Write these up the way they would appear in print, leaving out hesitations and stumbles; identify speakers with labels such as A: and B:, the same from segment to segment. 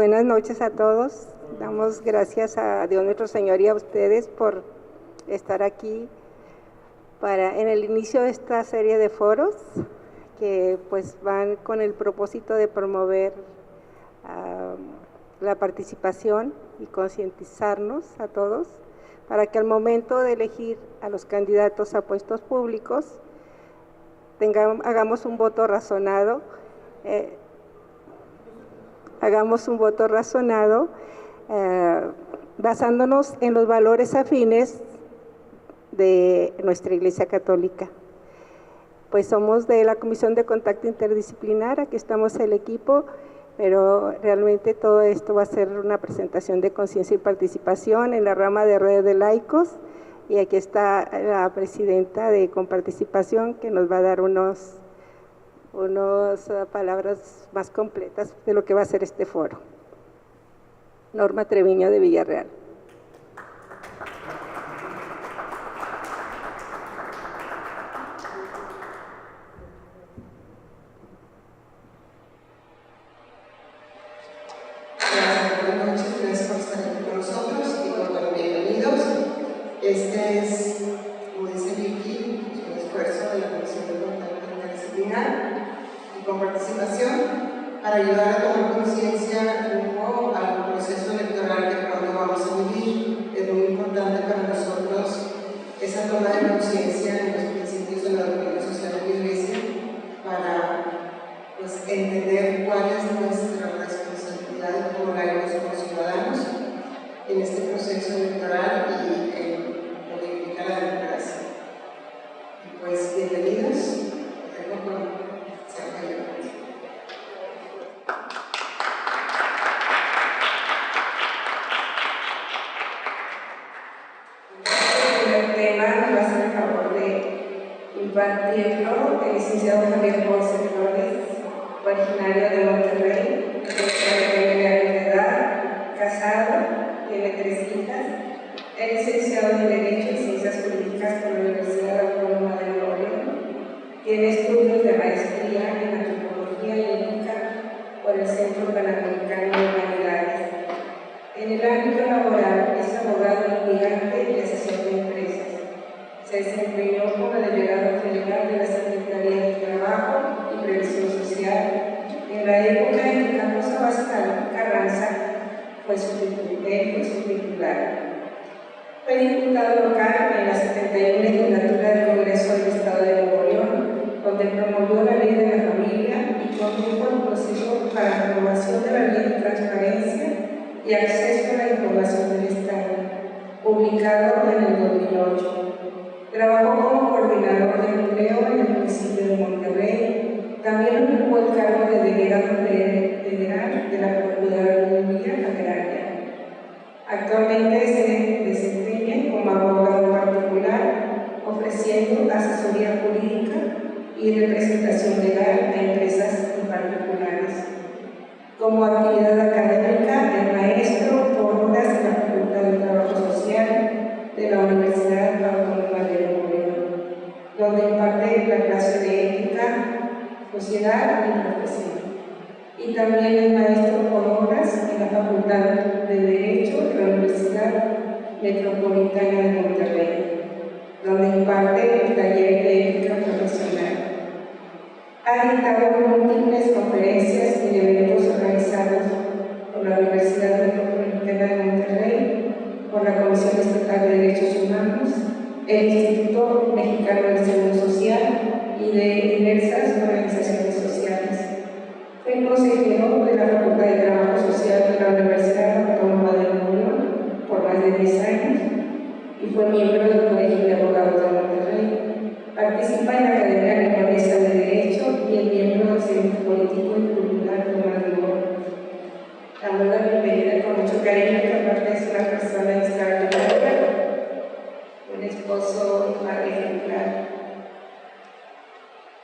A: Buenas noches a todos. Damos gracias a Dios nuestro Señor y a ustedes por estar aquí en el inicio de esta serie de foros que pues van con el propósito de promover la participación y concientizarnos a todos para que al momento de elegir a los candidatos a puestos públicos hagamos un voto razonado, basándonos en los valores afines de nuestra Iglesia Católica. Pues somos de la Comisión de Contacto Interdisciplinar, aquí estamos el equipo, pero realmente todo esto va a ser una presentación de conciencia y participación en la rama de redes de laicos, y aquí está la presidenta de Comparticipación que nos va a dar unas palabras más completas de lo que va a ser este foro. Norma Treviño de Villarreal.
B: Buenas noches, gracias por estar aquí con nosotros y bueno, bienvenidos. Este es, como dice Vicky, un esfuerzo de la Comisión de Contacto Interdisciplinar y con participación para ayudar a tomar conciencia rumbo al proceso electoral que pronto vamos a vivir. Es muy importante para nosotros esa toma de conciencia en los principios de la doctrina social de la Iglesia para entender cuál es nuestra responsabilidad como laicos, como ciudadanos en este proceso electoral y en lo que implica la democracia. Y pues bienvenidos, dejo con San Jaime.
C: El tema nos va a hacer el favor de impartirlo el licenciado Javier José Flores, originario de Monterrey, de edad, casado, tiene 3 hijas, es licenciado en Derecho y Ciencias Jurídicas por la Universidad Autónoma de Nuevo León, tiene estudios de maestría en Antropología y Ética por el Centro Panamericano de Humanidades. En el ámbito laboral es abogado litigante y asesor de empresas. Se desempeñó como delegado general de la Secretaría de Trabajo y Previsión Social en la época en que Carlos Abascal Carranza fue su titular. Fue diputado local en la 71 legislatura del Congreso del Estado de Nuevo León, donde promovió la Ley de la Familia y condujo el proceso para la aprobación de la Ley de Transparencia y Acceso a la Información del Estado, publicado en el 2008. Trabajó como coordinador de empleo en el municipio de Monterrey. También ocupó el cargo de delegado federal de la Procuraduría Agraria. Actualmente se desempeña como abogado particular, ofreciendo asesoría jurídica y representación legal a empresas y particulares. Como actividad académica, es maestro por horas en la Facultad de Trabajo Social de la Universidad Autónoma de Nuevo León, donde imparte la clase de Ética, Sociedad y Profesión. Y también es maestro por horas en la Facultad de Derecho de la Universidad Metropolitana de Monterrey, donde imparte el taller de Ética Profesional. Ha dictado múltiples conferencias y eventos organizados por la Universidad Metropolitana de Monterrey, por la Comisión Estatal de Derechos Humanos, el Instituto Mexicano del Seguro Social y de diversas organizaciones sociales. Fue consejero de la Facultad de Trabajo Social de la Universidad Autónoma de Nuevo León por más de 10 años y fue miembro del Colegio de Abogados de Monterrey. Participa en la Academia Libanesa de Derecho y es miembro del Centro Político y Cultural Tomás de Moro. Damos la bienvenida con mucho cariño, que aparte es una persona extraordinaria, un esposo ejemplar.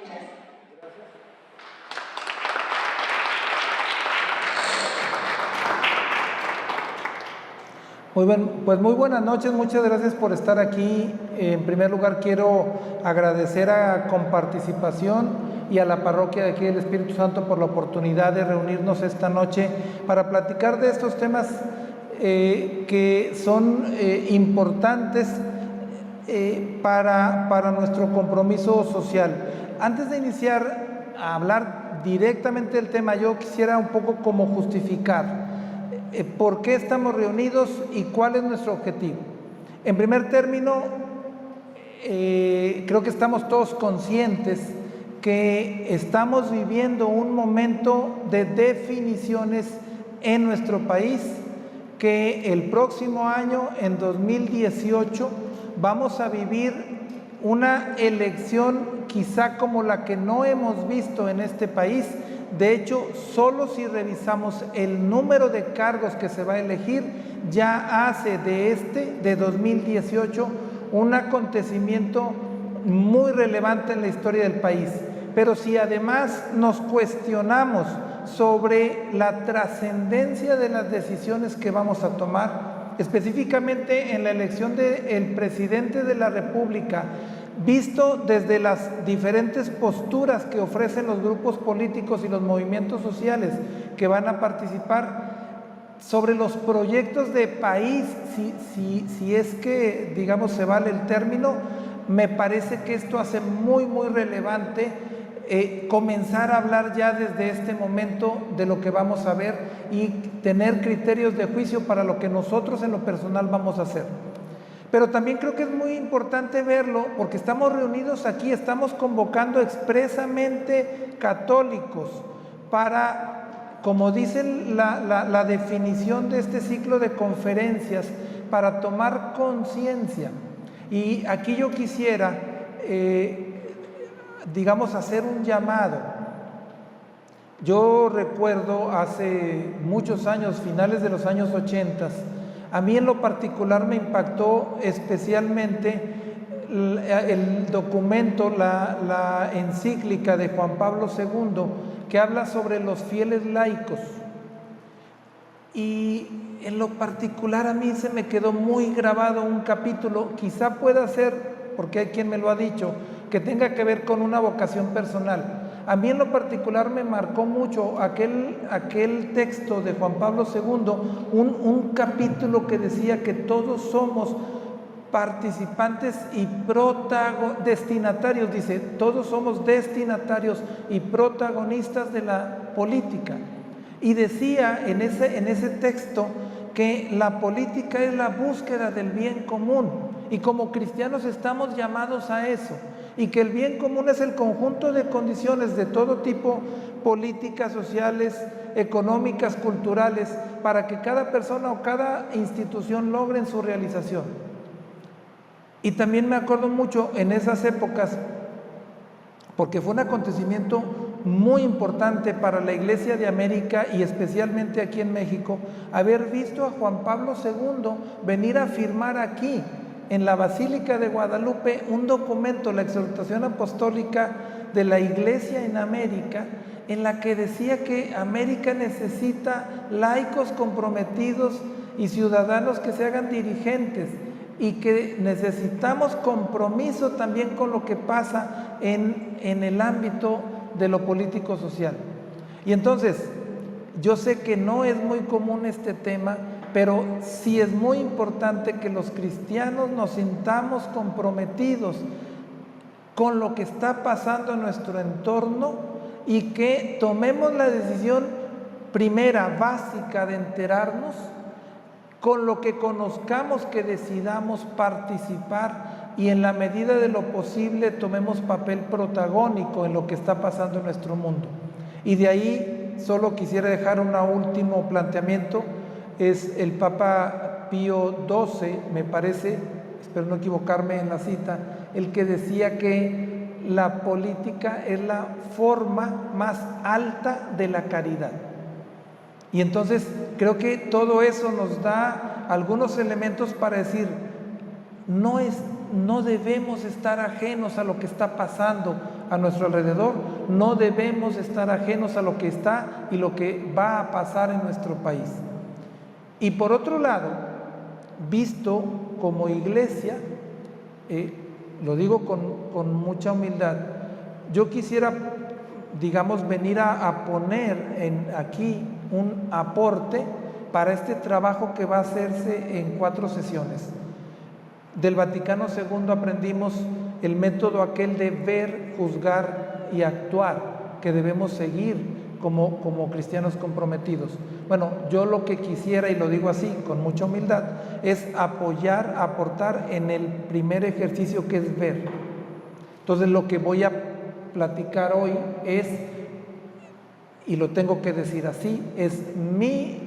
C: Gracias.
D: Muy buenas noches, muchas gracias por estar aquí. En primer lugar quiero agradecer a Comparticipación y a la parroquia de aquí del Espíritu Santo por la oportunidad de reunirnos esta noche para platicar de estos temas que son importantes para nuestro compromiso social. Antes de iniciar a hablar directamente del tema, yo quisiera un poco como justificar por qué estamos reunidos y cuál es nuestro objetivo. En primer término, creo que estamos todos conscientes que estamos viviendo un momento de definiciones en nuestro país, que el próximo año, en 2018, vamos a vivir una elección quizá como la que no hemos visto en este país. De hecho, solo si revisamos el número de cargos que se va a elegir, ya hace de 2018 un acontecimiento muy relevante en la historia del país. Pero si además nos cuestionamos sobre la trascendencia de las decisiones que vamos a tomar, específicamente en la elección del presidente de la República, visto desde las diferentes posturas que ofrecen los grupos políticos y los movimientos sociales que van a participar, sobre los proyectos de país, si es que, digamos, se vale el término, me parece que esto hace muy relevante comenzar a hablar ya desde este momento de lo que vamos a ver y tener criterios de juicio para lo que nosotros en lo personal vamos a hacer. Pero también creo que es muy importante verlo porque estamos reunidos aquí, estamos convocando expresamente católicos para, como dice la definición de este ciclo de conferencias, para tomar conciencia. Y aquí yo quisiera, digamos, hacer un llamado. Yo recuerdo hace muchos años, finales de los años 80, a mí en lo particular me impactó especialmente el documento, la encíclica de Juan Pablo II, que habla sobre los fieles laicos. Y en lo particular a mí se me quedó muy grabado un capítulo, quizá pueda ser, porque hay quien me lo ha dicho, que tenga que ver con una vocación personal. A mí en lo particular me marcó mucho aquel texto de Juan Pablo II, un capítulo que decía que todos somos participantes y destinatarios, dice, todos somos destinatarios y protagonistas de la política. Y decía en ese texto que la política es la búsqueda del bien común y como cristianos estamos llamados a eso, y que el bien común es el conjunto de condiciones de todo tipo, políticas, sociales, económicas, culturales, para que cada persona o cada institución logren su realización. Y también me acuerdo mucho en esas épocas, porque fue un acontecimiento muy importante para la Iglesia de América y especialmente aquí en México, haber visto a Juan Pablo II venir a firmar aquí, en la Basílica de Guadalupe, un documento, la exhortación apostólica de la Iglesia en América, en la que decía que América necesita laicos comprometidos y ciudadanos que se hagan dirigentes, y que necesitamos compromiso también con lo que pasa en el ámbito de lo político social. Y entonces, yo sé que no es muy común este tema, pero sí es muy importante que los cristianos nos sintamos comprometidos con lo que está pasando en nuestro entorno y que tomemos la decisión primera, básica, de enterarnos, con lo que conozcamos que decidamos participar y en la medida de lo posible tomemos papel protagónico en lo que está pasando en nuestro mundo. Y de ahí solo quisiera dejar un último planteamiento. Es el Papa Pío XII, me parece, espero no equivocarme en la cita, el que decía que la política es la forma más alta de la caridad. Y entonces creo que todo eso nos da algunos elementos para decir, no debemos estar ajenos a lo que está pasando a nuestro alrededor, no debemos estar ajenos a lo que está y lo que va a pasar en nuestro país. Y por otro lado, visto como iglesia, lo digo con mucha humildad, yo quisiera digamos, venir a poner aquí un aporte para este trabajo que va a hacerse en 4 sesiones. Del Vaticano II aprendimos el método aquel de ver, juzgar y actuar, que debemos seguir como cristianos comprometidos. Bueno, yo lo que quisiera, y lo digo así con mucha humildad, es apoyar, aportar en el primer ejercicio, que es ver. Entonces lo que voy a platicar hoy es, y lo tengo que decir así, es mi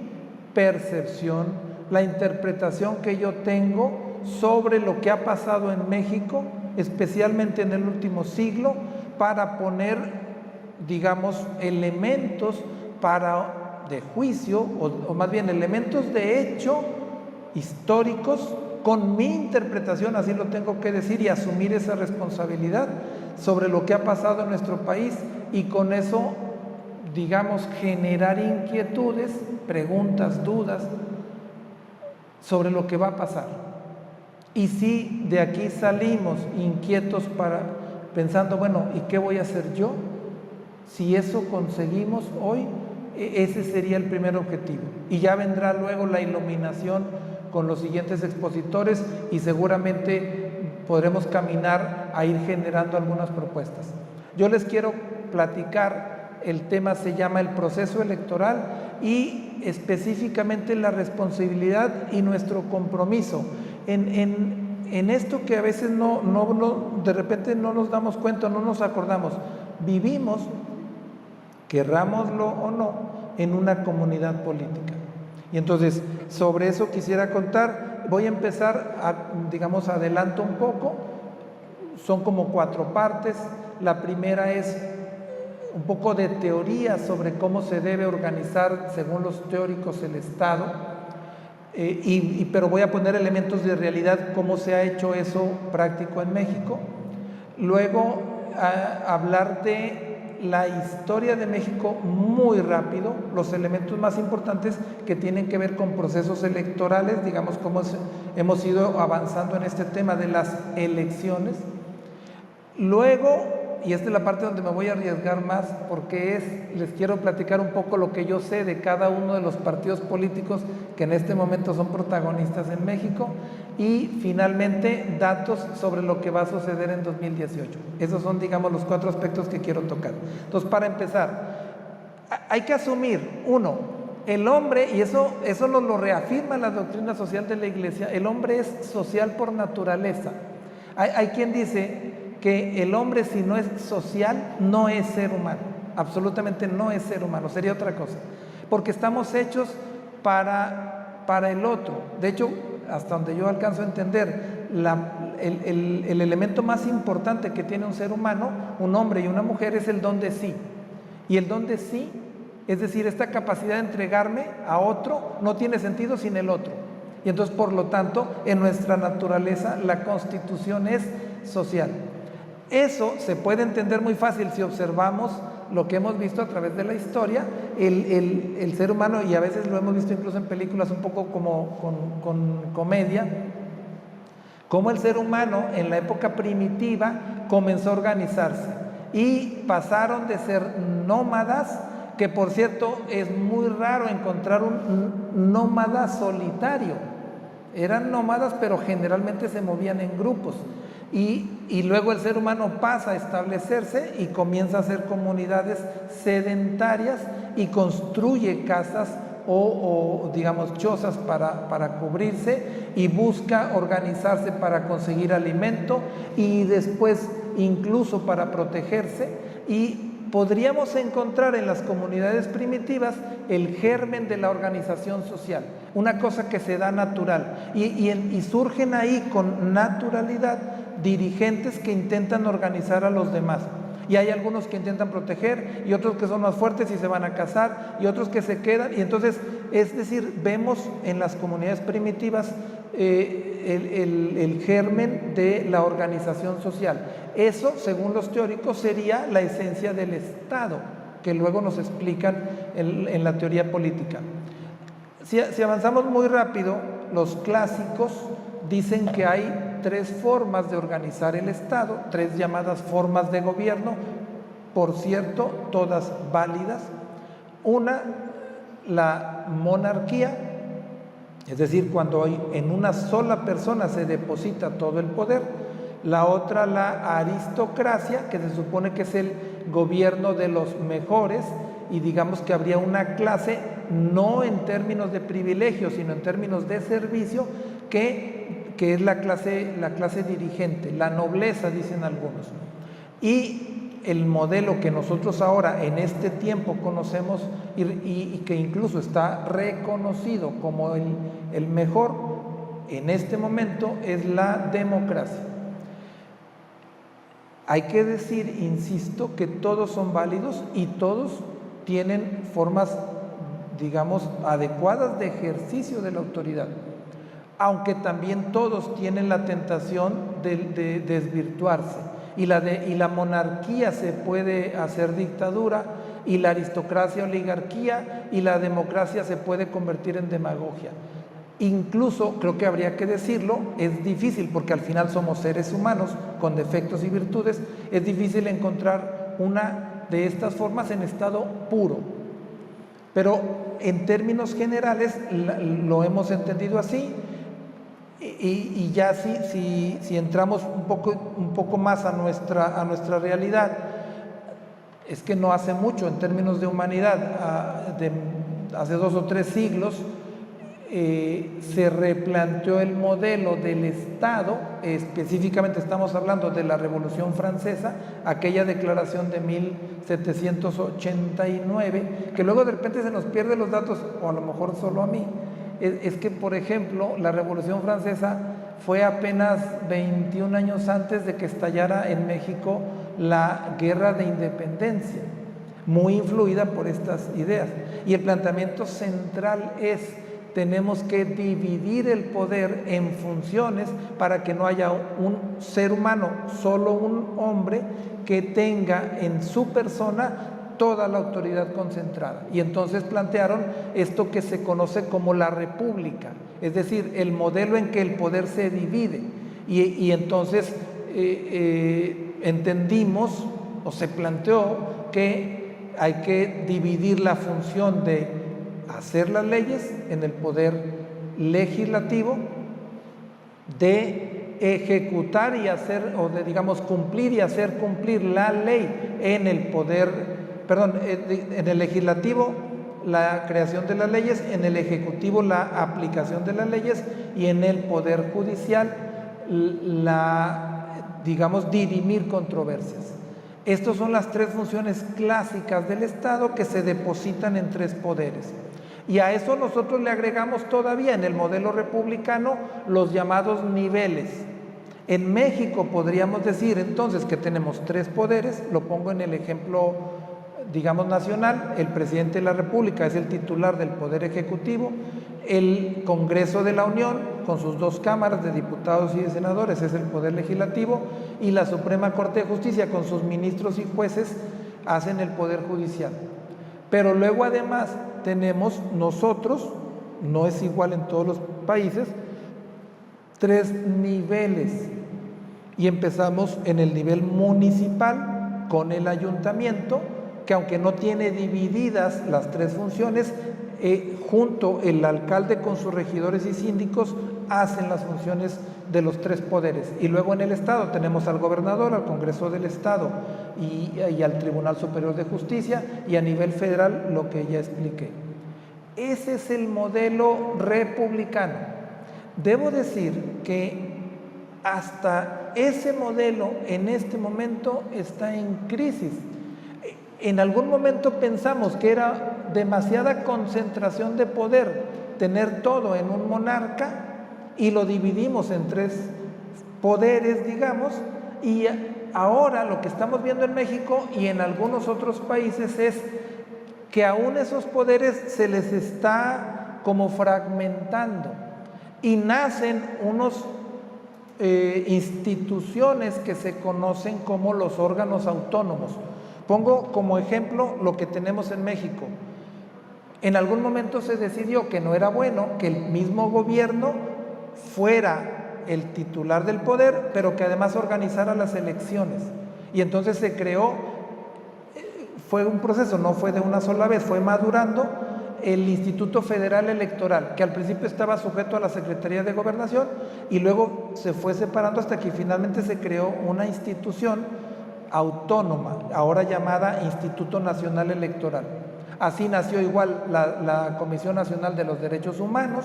D: percepción, la interpretación que yo tengo sobre lo que ha pasado en México, especialmente en el último siglo, para poner, digamos, elementos de juicio, o más bien elementos de hecho históricos, con mi interpretación, así lo tengo que decir, y asumir esa responsabilidad sobre lo que ha pasado en nuestro país, y con eso, digamos, generar inquietudes, preguntas, dudas sobre lo que va a pasar. Y si de aquí salimos inquietos pensando, bueno, ¿y qué voy a hacer yo? Si eso conseguimos hoy, ese sería el primer objetivo. Y ya vendrá luego la iluminación con los siguientes expositores, y seguramente podremos caminar a ir generando algunas propuestas. Yo les quiero platicar, el tema se llama el proceso electoral, y específicamente la responsabilidad y nuestro compromiso en esto que a veces de repente no nos damos cuenta, no nos acordamos. Vivimos, querrámoslo o no, en una comunidad política. Y entonces, sobre eso quisiera contar. Voy a empezar, digamos, adelanto un poco. Son como 4 partes. La primera es un poco de teoría sobre cómo se debe organizar, según los teóricos, el Estado. Pero voy a poner elementos de realidad, cómo se ha hecho eso práctico en México. Luego, hablar de la historia de México muy rápido, los elementos más importantes que tienen que ver con procesos electorales, digamos, cómo hemos ido avanzando en este tema de las elecciones. Luego, y esta es la parte donde me voy a arriesgar más, porque les quiero platicar un poco lo que yo sé de cada uno de los partidos políticos que en este momento son protagonistas en México, y finalmente datos sobre lo que va a suceder en 2018. Esos son, digamos, los 4 aspectos que quiero tocar. Entonces, para empezar, hay que asumir, uno, el hombre, y eso nos lo reafirma la doctrina social de la Iglesia, el hombre es social por naturaleza. Hay quien dice que el hombre, si no es social, no es ser humano, absolutamente no es ser humano, sería otra cosa, porque estamos hechos para el otro. De hecho, hasta donde yo alcanzo a entender, el elemento más importante que tiene un ser humano, un hombre y una mujer, es el don de sí. Y el don de sí, es decir, esta capacidad de entregarme a otro, no tiene sentido sin el otro. Y entonces, por lo tanto, en nuestra naturaleza, la constitución es social. Eso se puede entender muy fácil si observamos lo que hemos visto a través de la historia. El ser humano, y a veces lo hemos visto incluso en películas un poco como con comedia, cómo el ser humano en la época primitiva comenzó a organizarse y pasaron de ser nómadas, que por cierto es muy raro encontrar un nómada solitario. Eran nómadas, pero generalmente se movían en grupos. Y luego el ser humano pasa a establecerse y comienza a hacer comunidades sedentarias y construye casas o digamos, chozas para cubrirse, y busca organizarse para conseguir alimento y después incluso para protegerse. Y podríamos encontrar en las comunidades primitivas el germen de la organización social, una cosa que se da natural, y surgen ahí con naturalidad dirigentes que intentan organizar a los demás. Y hay algunos que intentan proteger, y otros que son más fuertes y se van a casar, y otros que se quedan. Y entonces, es decir, vemos en las comunidades primitivas el germen de la organización social. Eso, según los teóricos, sería la esencia del Estado, que luego nos explican en la teoría política. Si avanzamos muy rápido, los clásicos dicen que hay 3 formas de organizar el Estado, 3 llamadas formas de gobierno. por cierto, todas válidas. Una, la monarquía, es decir, cuando en una sola persona se deposita todo el poder. La otra, la aristocracia, que se supone que es el gobierno de los mejores, y digamos que habría una clase, no en términos de privilegio, sino en términos de servicio, que es la clase dirigente, la nobleza, dicen algunos. Y el modelo que nosotros ahora en este tiempo conocemos y que incluso está reconocido como el mejor en este momento es la democracia. Hay que decir, insisto, que todos son válidos y todos tienen formas, digamos, adecuadas de ejercicio de la autoridad, aunque también todos tienen la tentación de desvirtuarse. Y la monarquía se puede hacer dictadura, y la aristocracia oligarquía, y la democracia se puede convertir en demagogia. Incluso, creo que habría que decirlo, es difícil, porque al final somos seres humanos con defectos y virtudes, es difícil encontrar una de estas formas en estado puro. Pero en términos generales lo hemos entendido así, y ya si entramos un poco más a nuestra realidad, es que no hace mucho en términos de humanidad, hace 2 o 3 siglos, se replanteó el modelo del Estado. Específicamente estamos hablando de la Revolución Francesa, aquella declaración de 1789, que luego de repente se nos pierden los datos, o a lo mejor solo a mí. Es que, por ejemplo, la Revolución Francesa fue apenas 21 años antes de que estallara en México la Guerra de Independencia, muy influida por estas ideas. Y el planteamiento central es: tenemos que dividir el poder en funciones para que no haya un ser humano, solo un hombre, que tenga en su persona toda la autoridad concentrada. Y entonces plantearon esto que se conoce como la república, es decir, el modelo en que el poder se divide. Y entonces entendimos, o se planteó, que hay que dividir la función de hacer las leyes en el poder legislativo, de ejecutar y hacer, o de, digamos, cumplir y hacer cumplir la ley en el poder, en el legislativo, la creación de las leyes; en el ejecutivo, la aplicación de las leyes; y en el poder judicial, digamos, dirimir controversias. Estas son las 3 funciones clásicas del Estado que se depositan en 3 poderes. Y a eso nosotros le agregamos todavía, en el modelo republicano, los llamados niveles. En México podríamos decir entonces que tenemos 3 poderes. Lo pongo en el ejemplo, digamos, nacional. El presidente de la República es el titular del Poder Ejecutivo. El Congreso de la Unión, con sus 2 cámaras de diputados y de senadores, es el Poder Legislativo. Y la Suprema Corte de Justicia, con sus ministros y jueces, hacen el Poder Judicial. Pero luego, además, tenemos nosotros, no es igual en todos los países, 3 niveles. Y empezamos en el nivel municipal con el ayuntamiento, que aunque no tiene divididas las 3 funciones, junto el alcalde con sus regidores y síndicos hacen las funciones de los 3 poderes. Y luego en el Estado tenemos al gobernador, al Congreso del Estado y al Tribunal Superior de Justicia, y a nivel federal lo que ya expliqué. Ese es el modelo republicano. Debo decir que hasta ese modelo en este momento está en crisis. En algún momento pensamos que era demasiada concentración de poder tener todo en un monarca, y lo dividimos en 3 poderes, digamos. Y ahora lo que estamos viendo en México y en algunos otros países es que aún esos poderes se les está como fragmentando, y nacen unos instituciones que se conocen como los órganos autónomos. Pongo como ejemplo lo que tenemos en México. En algún momento se decidió que no era bueno que el mismo gobierno fuera el titular del poder, pero que además organizara las elecciones. Y entonces se creó fue un proceso, no fue de una sola vez, fue madurando el Instituto Federal Electoral, que al principio estaba sujeto a la Secretaría de Gobernación y luego se fue separando hasta que finalmente se creó una institución autónoma, ahora llamada Instituto Nacional Electoral. Así nació igual la Comisión Nacional de los Derechos Humanos,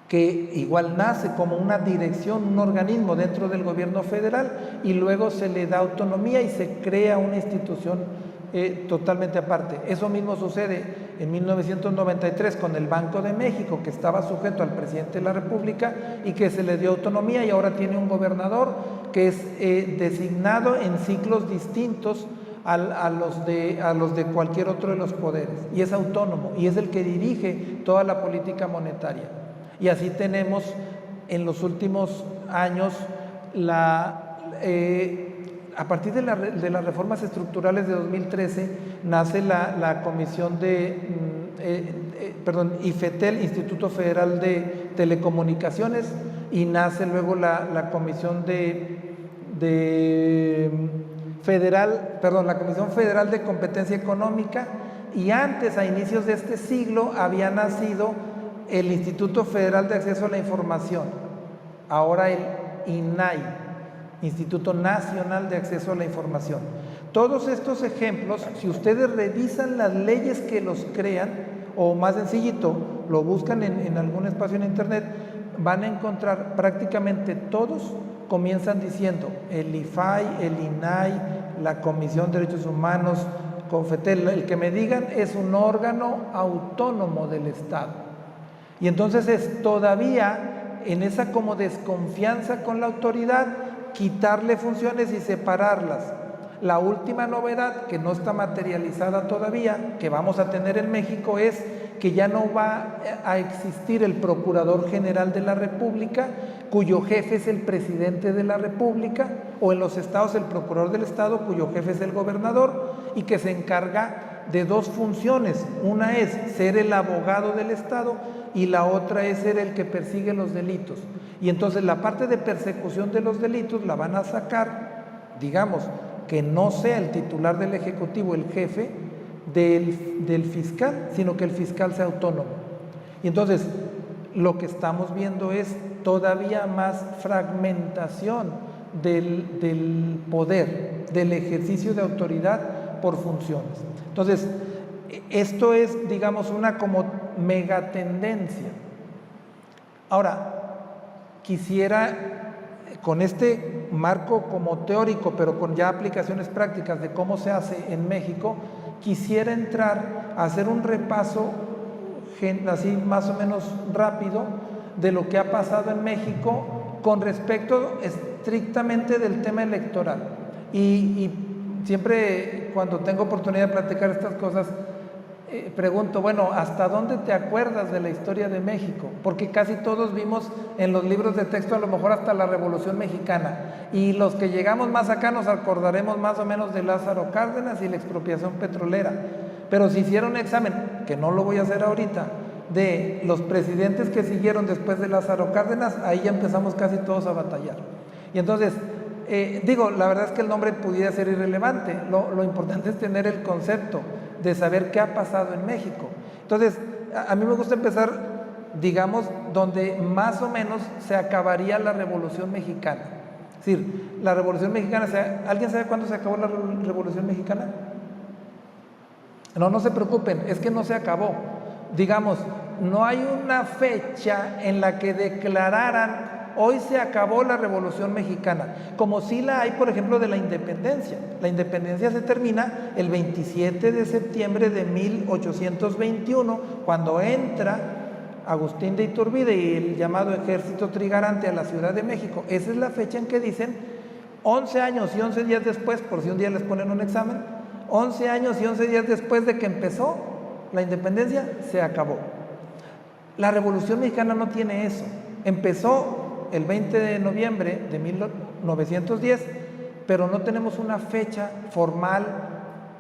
D: que igual nace como una dirección, un organismo dentro del gobierno federal, y luego se le da autonomía y se crea una institución totalmente aparte. Eso mismo sucede en 1993 con el Banco de México, que estaba sujeto al presidente de la República y que se le dio autonomía, y ahora tiene un gobernador que es designado en ciclos distintos a los de cualquier otro de los poderes, y es autónomo y es el que dirige toda la política monetaria. Y así tenemos en los últimos años a partir de las reformas estructurales de 2013 nace la comisión IFETEL, Instituto Federal de Telecomunicaciones, y nace luego la Comisión la Comisión Federal de Competencia Económica, y antes, a inicios de este siglo, había nacido el Instituto Federal de Acceso a la Información, ahora el INAI, Instituto Nacional de Acceso a la Información. Todos estos ejemplos, si ustedes revisan las leyes que los crean, o más sencillito, lo buscan en algún espacio en internet, van a encontrar prácticamente todos comienzan diciendo el IFAI, el INAI, la Comisión de Derechos Humanos, CONFETEL, el que me digan es un órgano autónomo del Estado. Y entonces es todavía en esa como desconfianza con la autoridad, quitarle funciones y separarlas. La última novedad, que no está materializada todavía, que vamos a tener en México, es que ya no va a existir el Procurador General de la República, cuyo jefe es el presidente de la República, o en los estados el Procurador del Estado, cuyo jefe es el gobernador, y que se encarga de dos funciones. Una es ser el abogado del Estado y la otra es ser el que persigue los delitos. Y entonces la parte de persecución de los delitos la van a sacar, digamos, que no sea el titular del Ejecutivo, el jefe del fiscal, sino que el fiscal sea autónomo. Y entonces lo que estamos viendo es todavía más fragmentación del poder, del ejercicio de autoridad por funciones. Entonces, esto es, digamos, una como megatendencia. Ahora, quisiera, con este marco como teórico, pero con ya aplicaciones prácticas de cómo se hace en México, quisiera entrar a hacer un repaso así más o menos rápido de lo que ha pasado en México con respecto estrictamente del tema electoral. Y siempre cuando tengo oportunidad de platicar estas cosas, pregunto, bueno, ¿hasta dónde te acuerdas de la historia de México? Porque casi todos vimos en los libros de texto a lo mejor hasta la Revolución Mexicana, y los que llegamos más acá nos acordaremos más o menos de Lázaro Cárdenas y la expropiación petrolera. Pero si hiciera un examen, que no lo voy a hacer ahorita, de los presidentes que siguieron después de Lázaro Cárdenas, ahí ya empezamos casi todos a batallar. Y entonces, la verdad es que el nombre pudiera ser irrelevante, lo importante es tener el concepto de saber qué ha pasado en México. Entonces, a mí me gusta empezar, digamos, donde más o menos se acabaría la Revolución Mexicana. Es decir, la Revolución Mexicana, ¿alguien sabe cuándo se acabó la Revolución Mexicana? No se preocupen, es que no se acabó. Digamos, no hay una fecha en la que declararan hoy se acabó la Revolución Mexicana, como sí la hay, por ejemplo, de la independencia. La independencia se termina el 27 de septiembre de 1821, cuando entra Agustín de Iturbide y el llamado Ejército Trigarante a la Ciudad de México. Esa es la fecha en que dicen 11 años y 11 días después, por si un día les ponen un examen, 11 años y 11 días después de que empezó la independencia, se acabó. La Revolución Mexicana no tiene eso. Empezó el 20 de noviembre de 1910, pero no tenemos una fecha formal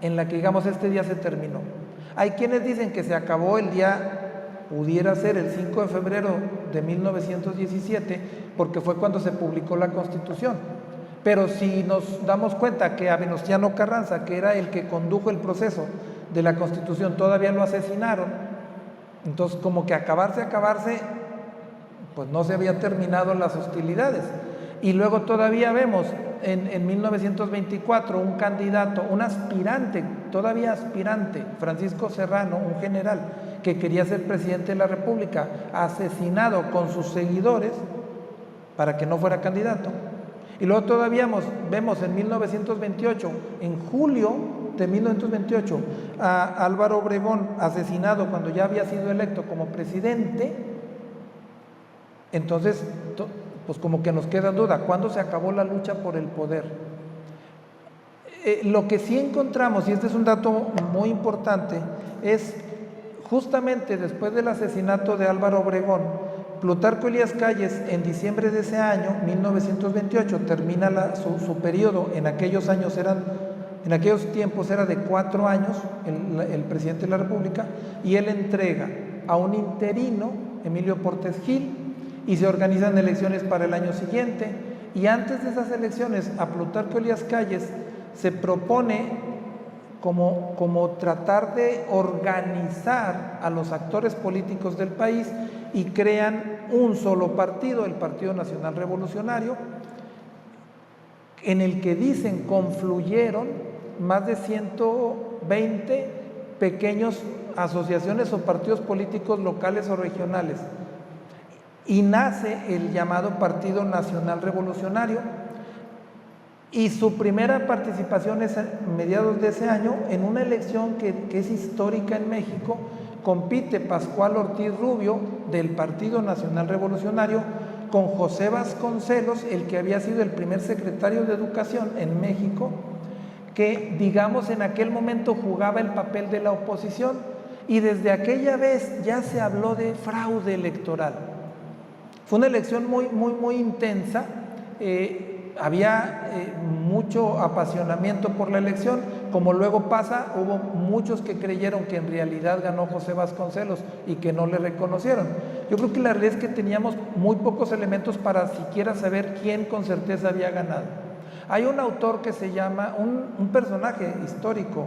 D: en la que digamos este día se terminó. Hay quienes dicen que se acabó el día, pudiera ser el 5 de febrero de 1917, porque fue cuando se publicó la Constitución. Pero si nos damos cuenta que a Venustiano Carranza, que era el que condujo el proceso de la Constitución, todavía lo asesinaron, entonces como que acabarse, pues no se había terminado las hostilidades. Y luego todavía vemos en 1924 un candidato, un aspirante, todavía aspirante, Francisco Serrano, un general que quería ser presidente de la República, asesinado con sus seguidores para que no fuera candidato. Y luego todavía vemos en 1928, en julio de 1928, a Álvaro Obregón asesinado cuando ya había sido electo como presidente. Entonces, pues como que nos queda duda, ¿cuándo se acabó la lucha por el poder? Lo que sí encontramos, y este es un dato muy importante, es justamente después del asesinato de Álvaro Obregón, Plutarco Elías Calles, en diciembre de ese año, 1928, termina su periodo. En aquellos tiempos era de 4 años el presidente de la República, y él entrega a un interino, Emilio Portes Gil, y se organizan elecciones para el año siguiente. Y antes de esas elecciones, a Plutarco Elías Calles se propone como tratar de organizar a los actores políticos del país, y crean un solo partido, el Partido Nacional Revolucionario, en el que dicen confluyeron más de 120 pequeñas asociaciones o partidos políticos locales o regionales, y nace el llamado Partido Nacional Revolucionario. Y su primera participación es a mediados de ese año en una elección que es histórica en México. Compite Pascual Ortiz Rubio del Partido Nacional Revolucionario con José Vasconcelos, el que había sido el primer secretario de Educación en México, que digamos en aquel momento jugaba el papel de la oposición, y desde aquella vez ya se habló de fraude electoral. Fue una elección muy intensa. Había mucho apasionamiento por la elección, como luego pasa, hubo muchos que creyeron que en realidad ganó José Vasconcelos y que no le reconocieron. Yo creo que la realidad es que teníamos muy pocos elementos para siquiera saber quién con certeza había ganado. Hay un autor que se llama, un personaje histórico,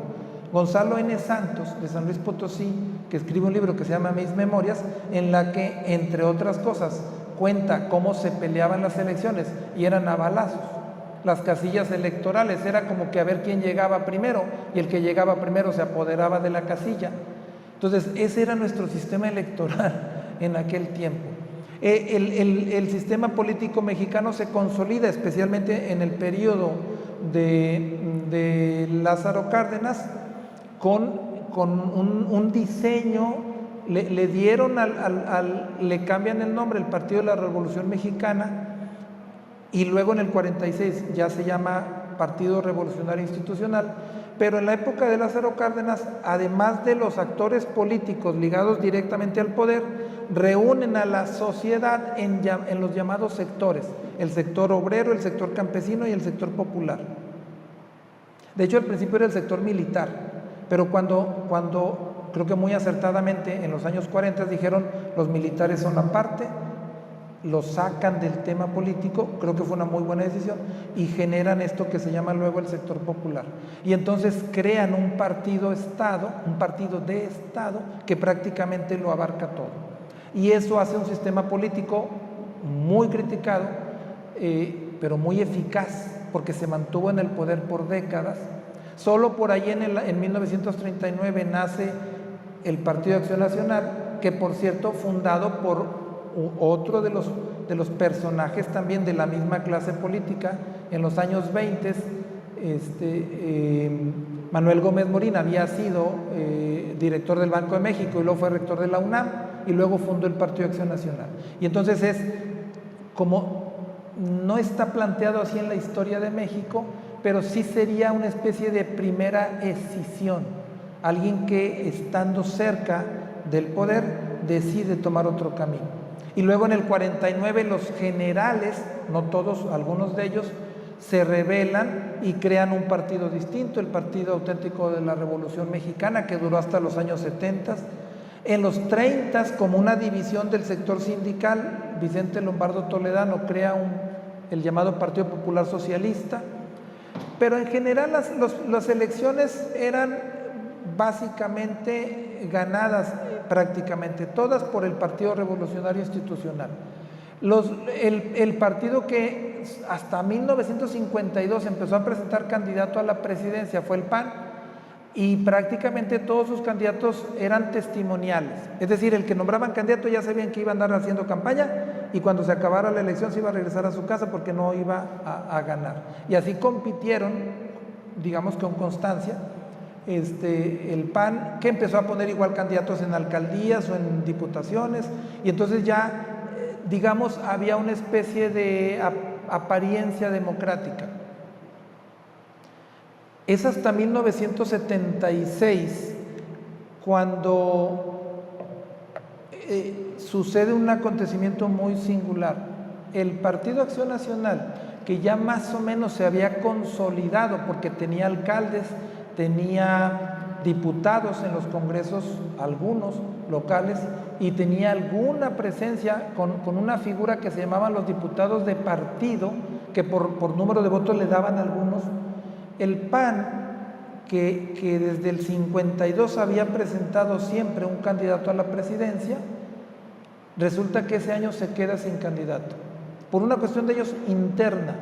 D: Gonzalo N. Santos, de San Luis Potosí, que escribe un libro que se llama Mis Memorias, en la que, entre otras cosas, cuenta cómo se peleaban las elecciones, y eran a balazos. Las casillas electorales era como que a ver quién llegaba primero, y el que llegaba primero se apoderaba de la casilla. Entonces ese era nuestro sistema electoral en aquel tiempo. El sistema político mexicano se consolida especialmente en el periodo de Lázaro Cárdenas con un diseño. Le dieron le cambian el nombre, el Partido de la Revolución Mexicana, y luego en el 46 ya se llama Partido Revolucionario Institucional. Pero en la época de Lázaro Cárdenas, además de los actores políticos ligados directamente al poder, reúnen a la sociedad en los llamados sectores: el sector obrero, el sector campesino y el sector popular. De hecho, al principio era el sector militar, pero cuando creo que muy acertadamente en los años 40 dijeron los militares son aparte, los sacan del tema político, creo que fue una muy buena decisión, y generan esto que se llama luego el sector popular. Y entonces crean un partido de Estado que prácticamente lo abarca todo. Y eso hace un sistema político muy criticado, pero muy eficaz, porque se mantuvo en el poder por décadas. Solo por ahí en 1939 nace el Partido de Acción Nacional, que por cierto fundado por otro de los personajes también de la misma clase política. En los años 20, Manuel Gómez Morín había sido director del Banco de México y luego fue rector de la UNAM, y luego fundó el Partido de Acción Nacional. Y entonces es como, no está planteado así en la historia de México, pero sí sería una especie de primera escisión, alguien que estando cerca del poder decide tomar otro camino. Y luego en el 49 los generales, no todos, algunos de ellos, se rebelan y crean un partido distinto, el Partido Auténtico de la Revolución Mexicana, que duró hasta los años 70. En los 30, como una división del sector sindical, Vicente Lombardo Toledano crea el llamado Partido Popular Socialista, pero en general las elecciones eran básicamente ganadas prácticamente todas por el Partido Revolucionario Institucional. El partido que hasta 1952 empezó a presentar candidato a la presidencia fue el PAN, y prácticamente todos sus candidatos eran testimoniales, es decir, el que nombraban candidato ya sabían que iba a andar haciendo campaña y cuando se acabara la elección se iba a regresar a su casa porque no iba a ganar. Y así compitieron, digamos, con constancia, el PAN, que empezó a poner igual candidatos en alcaldías o en diputaciones, y entonces ya, digamos, había una especie de apariencia democrática. Es hasta 1976 cuando sucede un acontecimiento muy singular. El Partido Acción Nacional, que ya más o menos se había consolidado porque tenía alcaldes, tenía diputados en los congresos, algunos locales, y tenía alguna presencia con una figura que se llamaban los diputados de partido, que por número de votos le daban algunos. El PAN, que desde el 52 había presentado siempre un candidato a la presidencia, resulta que ese año se queda sin candidato, por una cuestión de ellos interna.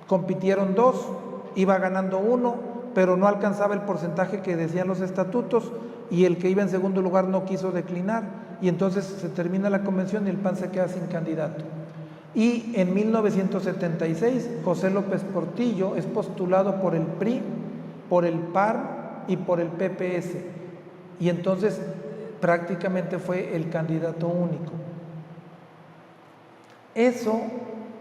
D: Compitieron dos, iba ganando uno, pero no alcanzaba el porcentaje que decían los estatutos, y el que iba en segundo lugar no quiso declinar, y entonces se termina la convención y el PAN se queda sin candidato. Y en 1976 José López Portillo es postulado por el PRI, por el PAR y por el PPS, y entonces prácticamente fue el candidato único. Eso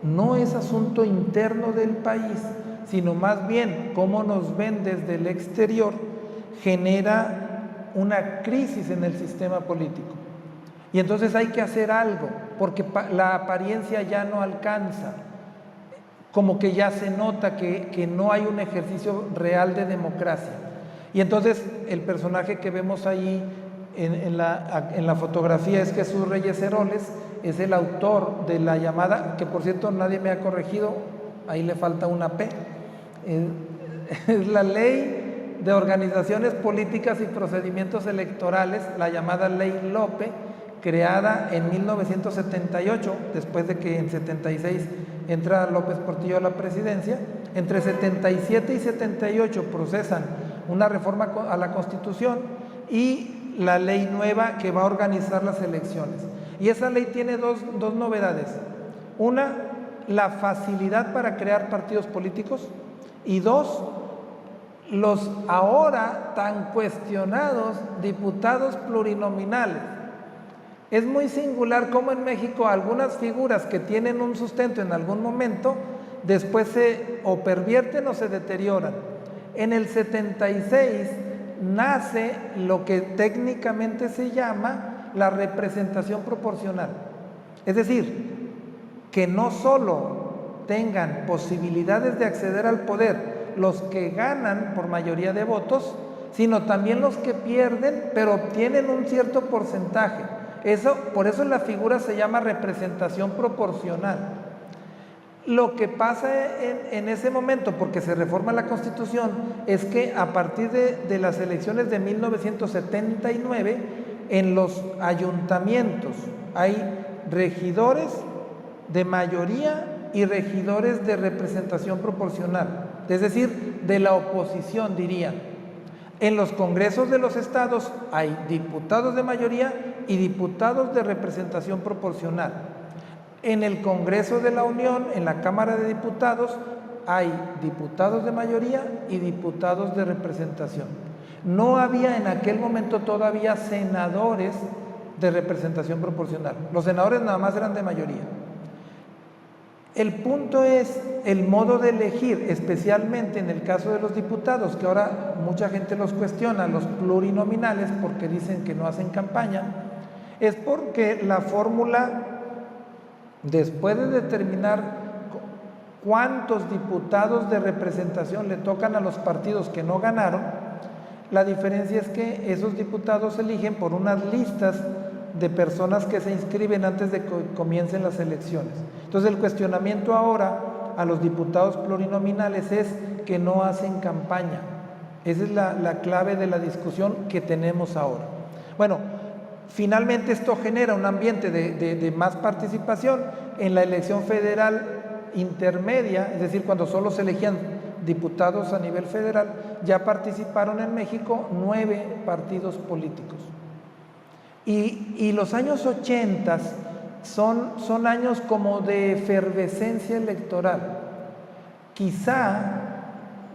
D: no es asunto interno del país, sino más bien cómo nos ven desde el exterior genera una crisis en el sistema político. Y entonces hay que hacer algo, porque la apariencia ya no alcanza, como que ya se nota que no hay un ejercicio real de democracia. Y entonces el personaje que vemos ahí en la fotografía es Jesús Reyes Heroles, es el autor de la llamada, que por cierto nadie me ha corregido, ahí le falta una P, es la Ley de Organizaciones Políticas y Procedimientos Electorales, la llamada Ley Lope, creada en 1978, después de que en 76 entra López Portillo a la presidencia. Entre 77 y 78 procesan una reforma a la Constitución y la ley nueva que va a organizar las elecciones. Y esa ley tiene dos novedades. Una, la facilidad para crear partidos políticos, y dos, los ahora tan cuestionados diputados plurinominales. Es muy singular cómo en México algunas figuras que tienen un sustento en algún momento, después o pervierten o se deterioran. En el 76 nace lo que técnicamente se llama la representación proporcional. Es decir, que no solo tengan posibilidades de acceder al poder los que ganan por mayoría de votos, sino también los que pierden, pero obtienen un cierto porcentaje. Por eso la figura se llama representación proporcional. Lo que pasa en ese momento, porque se reforma la Constitución, es que a partir de las elecciones de 1979, en los ayuntamientos hay regidores de mayoría y regidores de representación proporcional, es decir, de la oposición, dirían. En los congresos de los estados hay diputados de mayoría y diputados de representación proporcional. En el Congreso de la Unión, en la Cámara de Diputados, hay diputados de mayoría y diputados de representación. No había en aquel momento todavía senadores de representación proporcional. Los senadores nada más eran de mayoría. El punto es el modo de elegir, especialmente en el caso de los diputados, que ahora mucha gente los cuestiona, los plurinominales, porque dicen que no hacen campaña, es porque la fórmula, después de determinar cuántos diputados de representación le tocan a los partidos que no ganaron, la diferencia es que esos diputados se eligen por unas listas de personas que se inscriben antes de que comiencen las elecciones. Entonces el cuestionamiento ahora a los diputados plurinominales es que no hacen campaña. Esa es la clave de la discusión que tenemos ahora. Bueno, finalmente esto genera un ambiente de más participación en la elección federal intermedia, es decir, cuando solo se elegían diputados a nivel federal, ya participaron en México 9 partidos políticos. Y los años 80 son años como de efervescencia electoral, quizá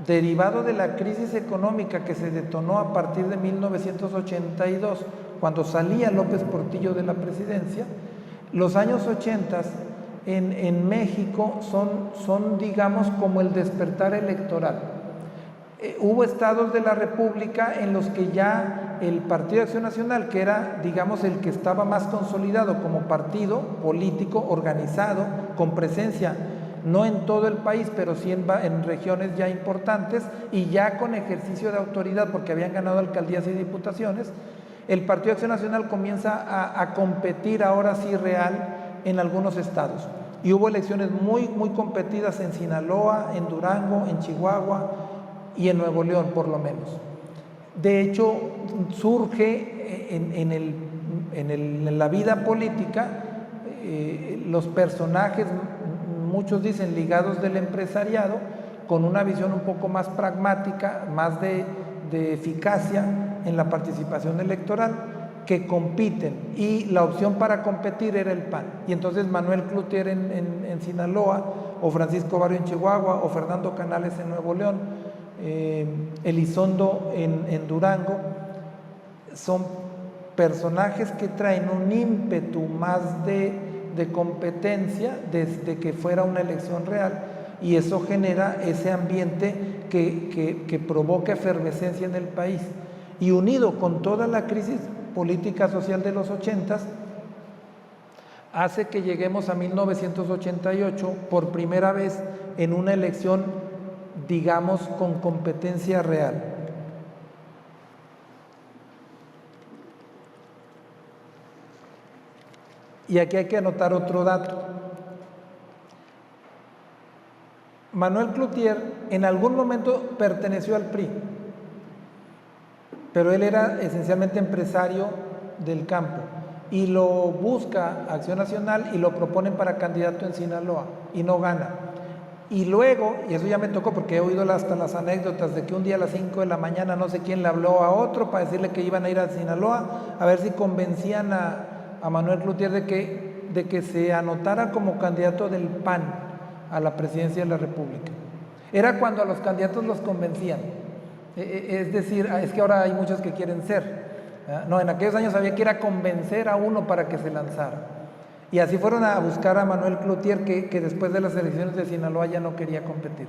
D: derivado de la crisis económica que se detonó a partir de 1982, cuando salía López Portillo de la presidencia. Los años 80 en México son digamos como el despertar electoral. Hubo estados de la República en los que ya el Partido de Acción Nacional, que era digamos el que estaba más consolidado como partido político organizado, con presencia no en todo el país, pero sí en regiones ya importantes y ya con ejercicio de autoridad porque habían ganado alcaldías y diputaciones, el Partido de Acción Nacional comienza a competir ahora sí real en algunos estados. Y hubo elecciones muy competidas en Sinaloa, en Durango, en Chihuahua y en Nuevo León, por lo menos. De hecho, surge en la vida política los personajes, muchos dicen ligados del empresariado, con una visión un poco más pragmática, más de eficacia en la participación electoral, que compiten, y la opción para competir era el PAN. Y entonces Manuel Cloutier en Sinaloa, o Francisco Barrio en Chihuahua, o Fernando Canales en Nuevo León, Elizondo en Durango, son personajes que traen un ímpetu más de competencia desde que fuera una elección real, y eso genera ese ambiente que provoca efervescencia en el país. Y unido con toda la crisis política social de los 80s, hace que lleguemos a 1988 por primera vez en una elección, digamos, con competencia real. Y aquí hay que anotar otro dato. Manuel Cloutier en algún momento perteneció al PRI, pero él era esencialmente empresario del campo, y lo busca Acción Nacional y lo proponen para candidato en Sinaloa y no gana. Y luego, y eso ya me tocó porque he oído hasta las anécdotas de que un día a las 5 de la mañana no sé quién le habló a otro para decirle que iban a ir a Sinaloa a ver si convencían a Manuel Cloutier de que se anotara como candidato del PAN a la presidencia de la República. Era cuando a los candidatos los convencían. Es decir, es que ahora hay muchos que quieren ser. No, en aquellos años había que ir a convencer a uno para que se lanzara. Y así fueron a buscar a Manuel Cloutier, que después de las elecciones de Sinaloa ya no quería competir.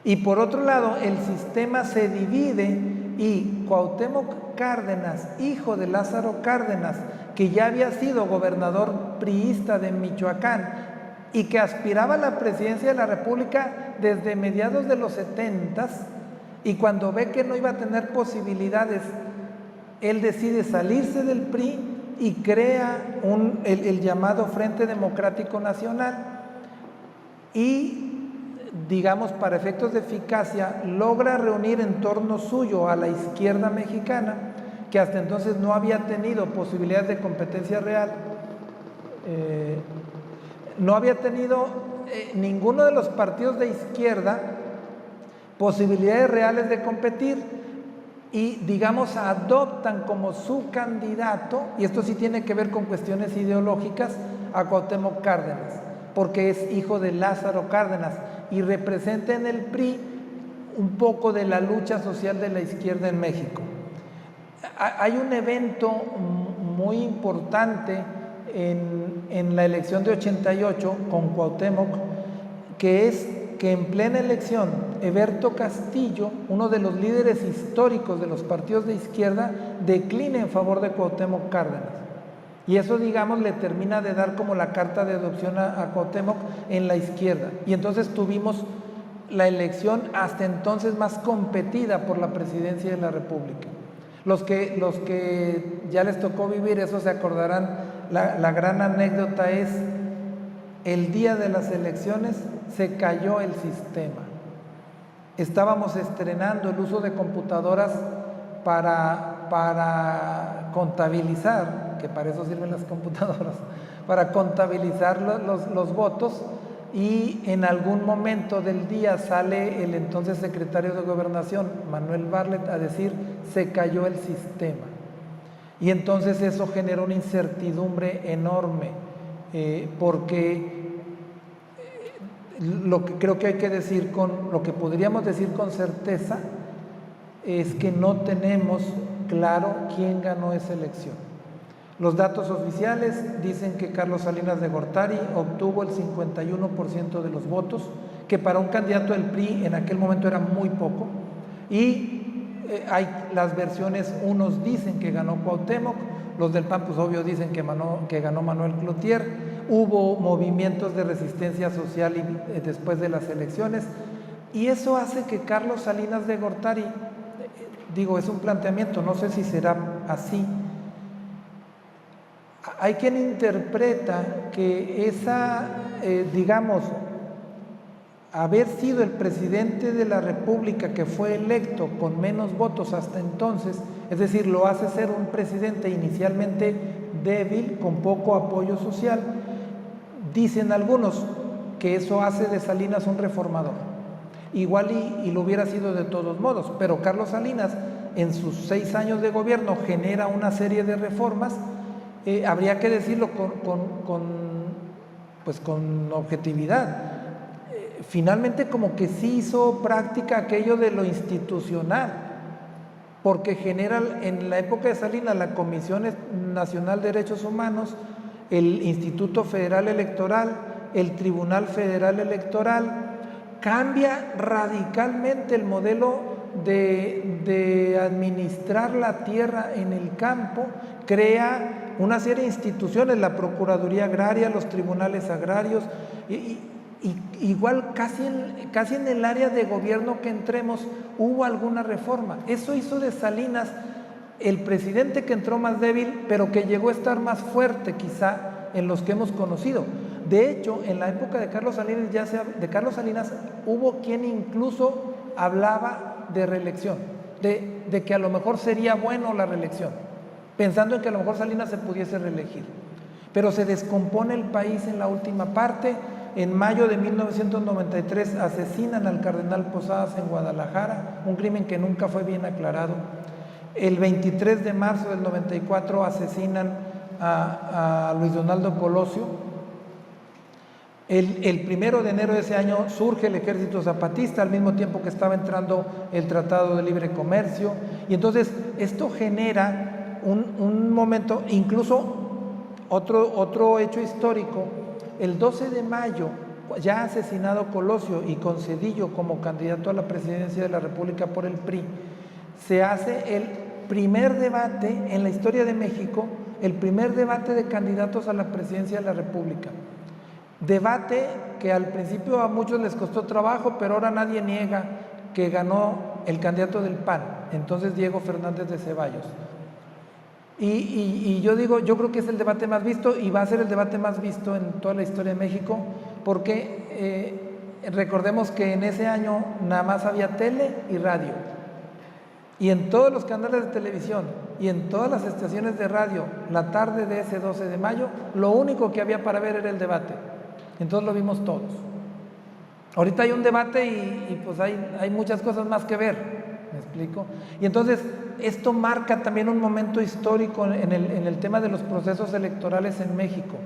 D: Y por otro lado, el sistema se divide, y Cuauhtémoc Cárdenas, hijo de Lázaro Cárdenas, que ya había sido gobernador priista de Michoacán y que aspiraba a la presidencia de la República desde mediados de los 70s, y cuando ve que no iba a tener posibilidades, él decide salirse del PRI y crea el llamado Frente Democrático Nacional, y digamos, para efectos de eficacia, logra reunir en torno suyo a la izquierda mexicana, que hasta entonces no había tenido posibilidades de competencia real. No había tenido ninguno de los partidos de izquierda posibilidades reales de competir, y digamos adoptan como su candidato, y esto sí tiene que ver con cuestiones ideológicas, a Cuauhtémoc Cárdenas, porque es hijo de Lázaro Cárdenas y representa en el PRI un poco de la lucha social de la izquierda en México. Hay un evento muy importante en la elección de 88 con Cuauhtémoc, que es que en plena elección Heberto Castillo, uno de los líderes históricos de los partidos de izquierda, declina en favor de Cuauhtémoc Cárdenas. Y eso, digamos, le termina de dar como la carta de adopción a Cuauhtémoc en la izquierda. Y entonces tuvimos la elección hasta entonces más competida por la presidencia de la República. Los que ya les tocó vivir eso se acordarán, la gran anécdota es el día de las elecciones se cayó el sistema. Estábamos estrenando el uso de computadoras para contabilizar, que para eso sirven las computadoras, para contabilizar los votos, y en algún momento del día sale el entonces secretario de Gobernación, Manuel Bartlett, a decir: se cayó el sistema. Y entonces eso generó una incertidumbre enorme, porque lo que creo que hay que decir lo que podríamos decir con certeza es que no tenemos claro quién ganó esa elección. Los datos oficiales dicen que Carlos Salinas de Gortari obtuvo el 51% de los votos, que para un candidato del PRI en aquel momento era muy poco, y hay las versiones, unos dicen que ganó Cuauhtémoc, los del PAN pues obvio dicen que ganó Manuel Cloutier. Hubo movimientos de resistencia social después de las elecciones, y eso hace que Carlos Salinas de Gortari, digo, es un planteamiento, no sé si será así. Hay quien interpreta que digamos, haber sido el presidente de la República que fue electo con menos votos hasta entonces, es decir, lo hace ser un presidente inicialmente débil, con poco apoyo social. Dicen algunos que eso hace de Salinas un reformador. Igual y lo hubiera sido de todos modos, pero Carlos Salinas en sus 6 años de gobierno genera una serie de reformas, habría que decirlo con objetividad. Finalmente como que sí hizo práctica aquello de lo institucional, porque genera en la época de Salinas la Comisión Nacional de Derechos Humanos, el Instituto Federal Electoral, el Tribunal Federal Electoral. Cambia radicalmente el modelo de administrar la tierra en el campo, crea una serie de instituciones, la Procuraduría Agraria, los tribunales agrarios, y igual casi en el área de gobierno que entremos hubo alguna reforma. Eso hizo de Salinas el presidente que entró más débil, pero que llegó a estar más fuerte quizá en los que hemos conocido. De hecho, en la época de Carlos Salinas, hubo quien incluso hablaba de reelección, de que a lo mejor sería bueno la reelección, pensando en que a lo mejor Salinas se pudiese reelegir. Pero se descompone el país en la última parte. En mayo de 1993 asesinan al cardenal Posadas en Guadalajara, un crimen que nunca fue bien aclarado. El 23 de marzo del 94 asesinan a Luis Donaldo Colosio. El 1 de enero de ese año surge el Ejército Zapatista, al mismo tiempo que estaba entrando el Tratado de Libre Comercio, y entonces esto genera un momento, incluso otro hecho histórico. El 12 de mayo, ya asesinado Colosio y con Zedillo como candidato a la presidencia de la República por el PRI, se hace el primer debate en la historia de México, el primer debate de candidatos a la presidencia de la República. Debate que al principio a muchos les costó trabajo, pero ahora nadie niega que ganó el candidato del PAN, entonces Diego Fernández de Ceballos. Y yo creo que es el debate más visto, y va a ser el debate más visto en toda la historia de México, porque recordemos que en ese año nada más había tele y radio, y en todos los canales de televisión y en todas las estaciones de radio, la tarde de ese 12 de mayo, lo único que había para ver era el debate. Entonces lo vimos todos. Ahorita hay un debate y pues hay muchas cosas más que ver, ¿me explico? Y entonces esto marca también un momento histórico en el tema de los procesos electorales en México.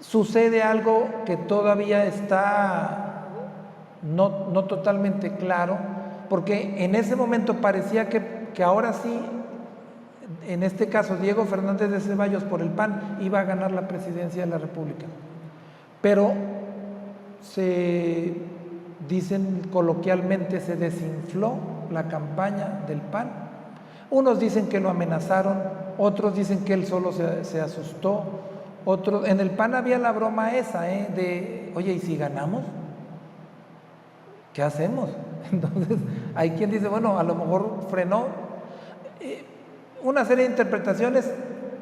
D: Sucede algo que todavía está no totalmente claro, porque en ese momento parecía que ahora sí, en este caso Diego Fernández de Ceballos por el PAN iba a ganar la presidencia de la República. Pero dicen coloquialmente, se desinfló la campaña del PAN. Unos dicen que lo amenazaron, otros dicen que él solo se asustó, otros, en el PAN había la broma esa, de, oye, ¿y si ganamos? ¿Qué hacemos? Entonces, hay quien dice, bueno, a lo mejor frenó. Una serie de interpretaciones.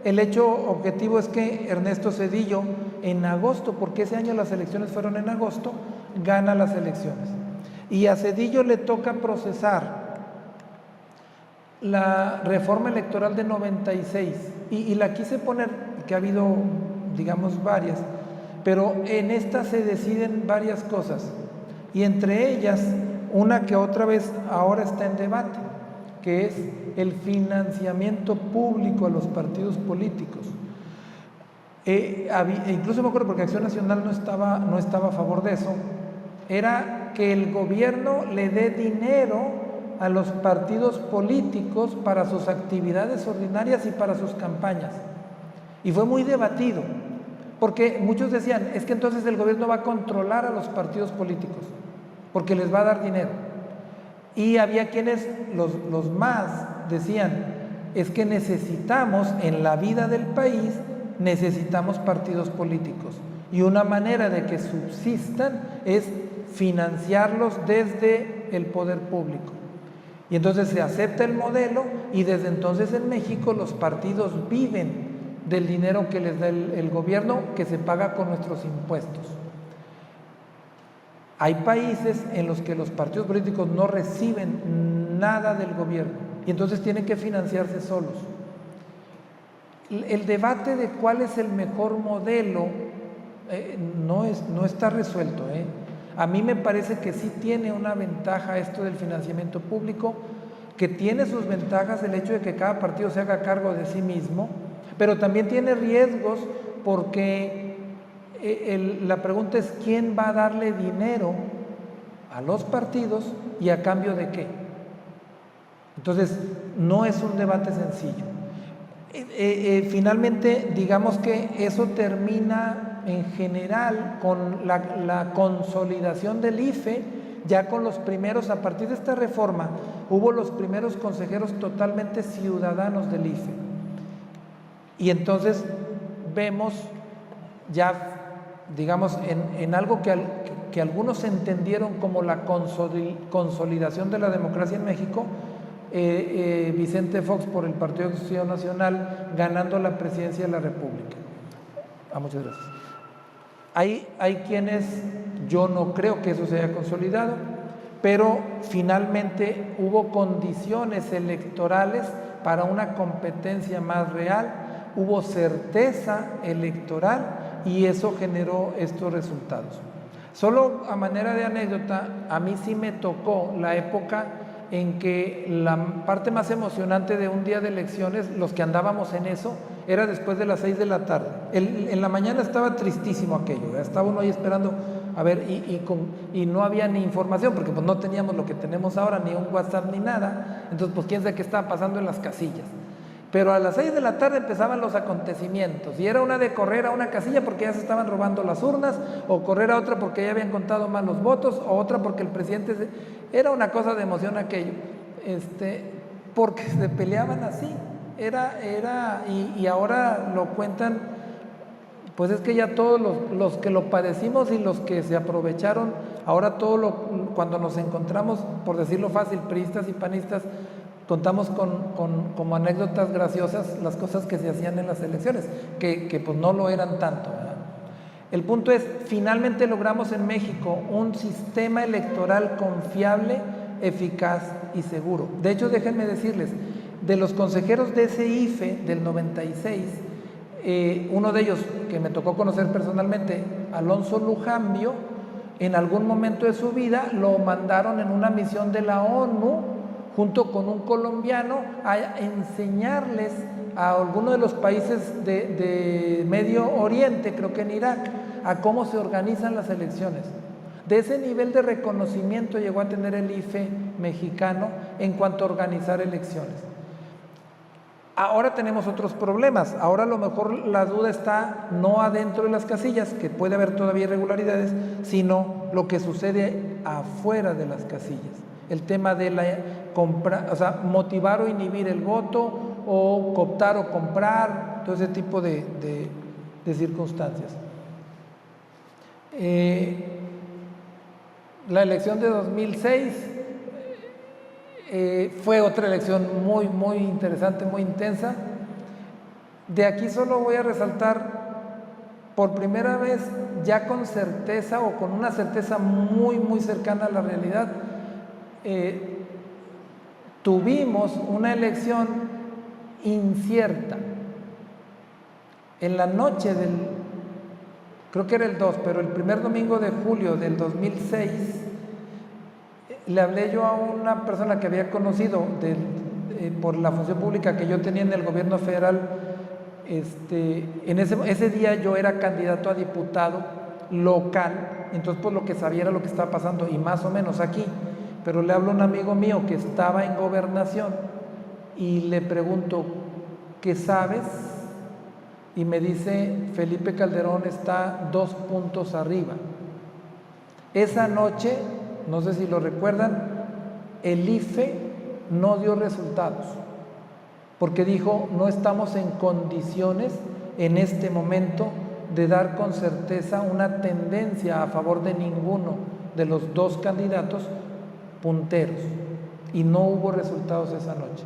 D: El hecho objetivo es que Ernesto Zedillo en agosto, porque ese año las elecciones fueron en agosto, gana las elecciones. Y a Zedillo le toca procesar la reforma electoral de 96, y la quise poner, que ha habido, digamos, varias, pero en esta se deciden varias cosas, y entre ellas, una que otra vez ahora está en debate, que es el financiamiento público a los partidos políticos. Incluso me acuerdo, porque Acción Nacional no estaba a favor de eso, era que el gobierno le dé dinero a los partidos políticos para sus actividades ordinarias y para sus campañas. Y fue muy debatido, porque muchos decían, es que entonces el gobierno va a controlar a los partidos políticos, porque les va a dar dinero. Y había quienes, los más, decían, es que necesitamos, en la vida del país, necesitamos partidos políticos. Y una manera de que subsistan es financiarlos desde el poder público. Y entonces se acepta el modelo, y desde entonces en México los partidos viven del dinero que les da el gobierno, que se paga con nuestros impuestos. Hay países en los que los partidos políticos no reciben nada del gobierno y entonces tienen que financiarse solos. El debate de cuál es el mejor modelo no está resuelto. A mí me parece que sí tiene una ventaja esto del financiamiento público, que tiene sus ventajas el hecho de que cada partido se haga cargo de sí mismo, pero también tiene riesgos, porque la pregunta es quién va a darle dinero a los partidos y a cambio de qué. Entonces no es un debate sencillo. Finalmente, digamos que eso termina en general con la consolidación del IFE, ya con los primeros, a partir de esta reforma, hubo los primeros consejeros totalmente ciudadanos del IFE. Y entonces vemos ya, digamos, en algo que algunos entendieron como la consolidación de la democracia en México, Vicente Fox por el Partido de Acción Nacional ganando la presidencia de la República. Muchas gracias. Hay quienes, yo no creo que eso se haya consolidado, pero finalmente hubo condiciones electorales para una competencia más real, hubo certeza electoral y eso generó estos resultados. Solo a manera de anécdota, a mí sí me tocó la época en que la parte más emocionante de un día de elecciones, los que andábamos en eso, era después de las 6 de la tarde. En la mañana estaba tristísimo aquello, estaba uno ahí esperando a ver, y no había ni información, porque pues no teníamos lo que tenemos ahora, ni un WhatsApp ni nada, entonces pues quién sabe qué estaba pasando en las casillas. Pero a las 6 de la tarde empezaban los acontecimientos, y era una de correr a una casilla porque ya se estaban robando las urnas, o correr a otra porque ya habían contado mal los votos, o otra porque el presidente... Era una cosa de emoción aquello, porque se peleaban así, y ahora lo cuentan, pues es que ya todos los que lo padecimos y los que se aprovecharon, ahora cuando nos encontramos, por decirlo fácil, priistas y panistas, contamos como anécdotas graciosas las cosas que se hacían en las elecciones, que pues no lo eran tanto, ¿verdad? El punto es, finalmente logramos en México un sistema electoral confiable, eficaz y seguro. De hecho, déjenme decirles, de los consejeros de ese IFE del 96, uno de ellos que me tocó conocer personalmente, Alonso Lujambio, en algún momento de su vida lo mandaron en una misión de la ONU junto con un colombiano a enseñarles a alguno de los países de Medio Oriente, creo que en Irak, a cómo se organizan las elecciones. De ese nivel de reconocimiento llegó a tener el IFE mexicano en cuanto a organizar elecciones. Ahora tenemos otros problemas. Ahora a lo mejor la duda está no adentro de las casillas, que puede haber todavía irregularidades, sino lo que sucede afuera de las casillas. El tema de motivar o inhibir el voto, o cooptar o comprar, todo ese tipo de circunstancias. La elección de 2006 fue otra elección muy, muy interesante, muy intensa. De aquí solo voy a resaltar, por primera vez, ya con certeza o con una certeza muy, muy cercana a la realidad, tuvimos una elección incierta. En la noche creo que era el 2, pero el primer domingo de julio del 2006, le hablé yo a una persona que había conocido por la función pública que yo tenía en el gobierno federal. En ese día yo era candidato a diputado local, entonces pues lo que sabía era lo que estaba pasando y más o menos aquí, pero le hablo a un amigo mío que estaba en gobernación y le pregunto, ¿qué sabes? Y me dice, Felipe Calderón está 2 puntos arriba. Esa noche, no sé si lo recuerdan, el IFE no dio resultados, porque dijo, no estamos en condiciones en este momento de dar con certeza una tendencia a favor de ninguno de los 2 candidatos punteros, y no hubo resultados esa noche.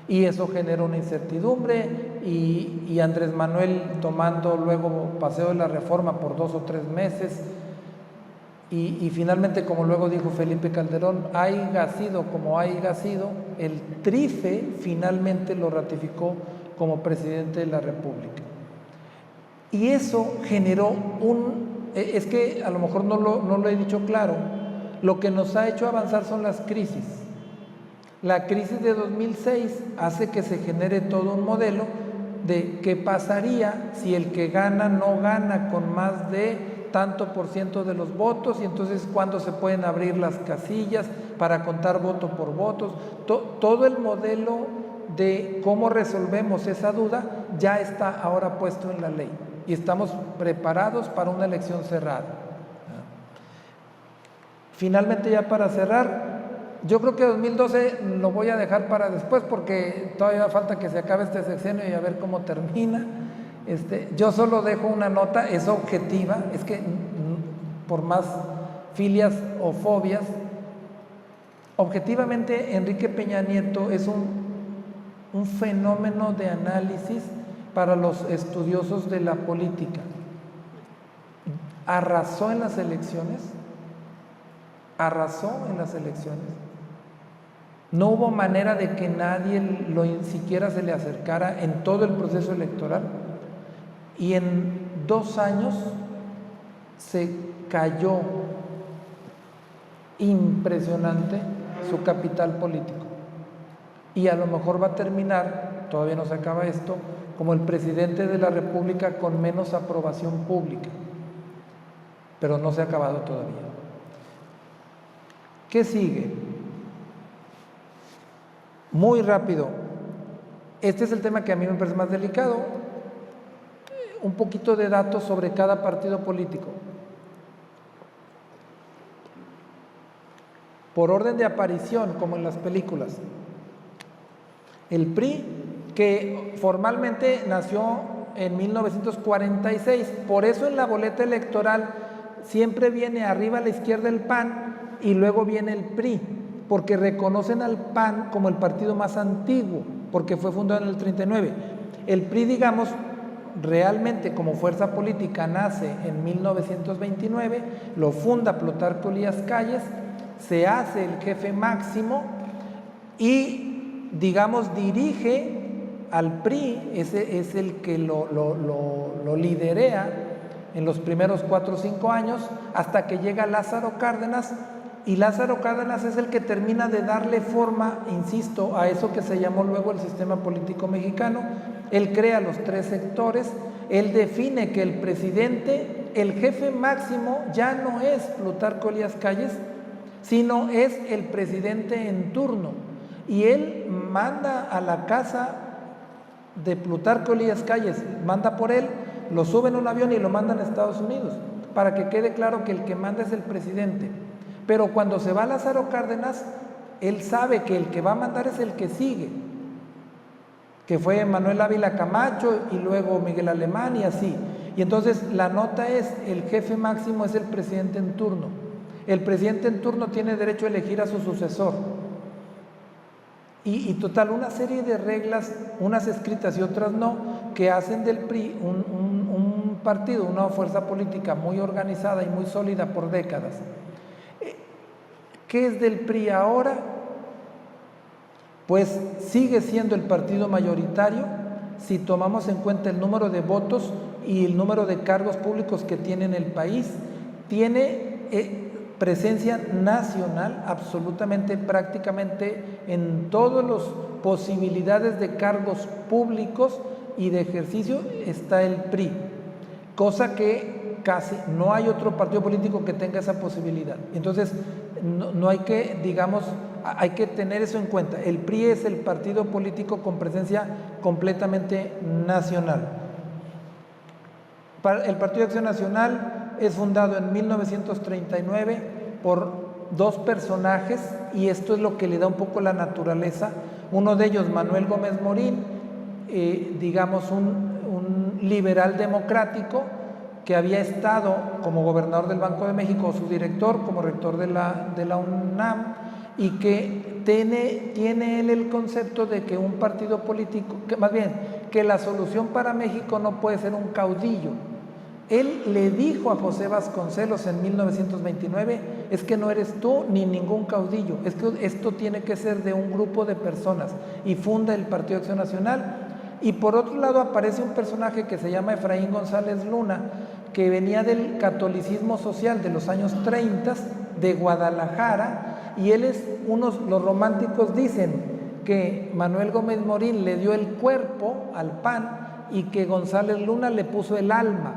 D: Y eso generó una incertidumbre y Andrés Manuel tomando luego paseo de la reforma por 2 o 3 meses y finalmente, como luego dijo Felipe Calderón, haya sido como haya sido, el TRIFE finalmente lo ratificó como presidente de la República. Y eso generó es que a lo mejor no lo he dicho claro, lo que nos ha hecho avanzar son las crisis. La crisis de 2006 hace que se genere todo un modelo de qué pasaría si el que gana no gana con más de tanto % de los votos, y entonces cuándo se pueden abrir las casillas para contar voto por votos. Todo el modelo de cómo resolvemos esa duda ya está ahora puesto en la ley y estamos preparados para una elección cerrada. Finalmente, ya para cerrar, yo creo que 2012 lo voy a dejar para después porque todavía falta que se acabe este sexenio y a ver cómo termina. Yo solo dejo una nota, es objetiva, es que por más filias o fobias, objetivamente Enrique Peña Nieto es un fenómeno de análisis para los estudiosos de la política. Arrasó en las elecciones, no hubo manera de que nadie siquiera se le acercara en todo el proceso electoral, y en 2 años se cayó impresionante su capital político, y a lo mejor va a terminar, todavía no se acaba esto, como el presidente de la República con menos aprobación pública, pero no se ha acabado todavía. ¿Qué sigue? Muy rápido, este es el tema que a mí me parece más delicado, un poquito de datos sobre cada partido político. Por orden de aparición, como en las películas. El PRI, que formalmente nació en 1946, por eso en la boleta electoral siempre viene arriba a la izquierda el PAN y luego viene el PRI, porque reconocen al PAN como el partido más antiguo, porque fue fundado en el 39. El PRI, digamos, realmente como fuerza política nace en 1929, lo funda Plutarco Elías Calles, se hace el jefe máximo y, digamos, dirige al PRI, es el que lo liderea en los primeros 4 o 5 años, hasta que llega Lázaro Cárdenas, y Lázaro Cárdenas es el que termina de darle forma, insisto, a eso que se llamó luego el sistema político mexicano. Él crea los 3 sectores, él define que el presidente, el jefe máximo, ya no es Plutarco Elías Calles, sino es el presidente en turno, y él manda a la casa de Plutarco Elías Calles, manda por él, lo sube en un avión y lo mandan a Estados Unidos, para que quede claro que el que manda es el presidente. Pero cuando se va Lázaro Cárdenas, él sabe que el que va a mandar es el que sigue, que fue Manuel Ávila Camacho y luego Miguel Alemán y así. Y entonces la nota es, el jefe máximo es el presidente en turno. El presidente en turno tiene derecho a elegir a su sucesor. Y total, una serie de reglas, unas escritas y otras no, que hacen del PRI un partido, una fuerza política muy organizada y muy sólida por décadas. ¿Qué es del PRI ahora? Pues sigue siendo el partido mayoritario si tomamos en cuenta el número de votos y el número de cargos públicos que tiene en el país. Tiene presencia nacional absolutamente, prácticamente en todas las posibilidades de cargos públicos y de ejercicio está el PRI, cosa que casi no hay otro partido político que tenga esa posibilidad. Entonces, no hay que, digamos, hay que tener eso en cuenta. El PRI es el partido político con presencia completamente nacional. El Partido de Acción Nacional es fundado en 1939 por dos personajes, y esto es lo que le da un poco la naturaleza. Uno de ellos, Manuel Gómez Morín, digamos un liberal democrático que había estado como gobernador del Banco de México, su director, como rector de la UNAM, y que tiene él el concepto de que un partido político, que la solución para México no puede ser un caudillo. Él le dijo a José Vasconcelos en 1929, es que no eres tú ni ningún caudillo, es que esto tiene que ser de un grupo de personas, y funda el Partido de Acción Nacional. Y por otro lado aparece un personaje que se llama Efraín González Luna, que venía del catolicismo social de los años 30 de Guadalajara, y él es los románticos dicen que Manuel Gómez Morín le dio el cuerpo al PAN y que González Luna le puso el alma,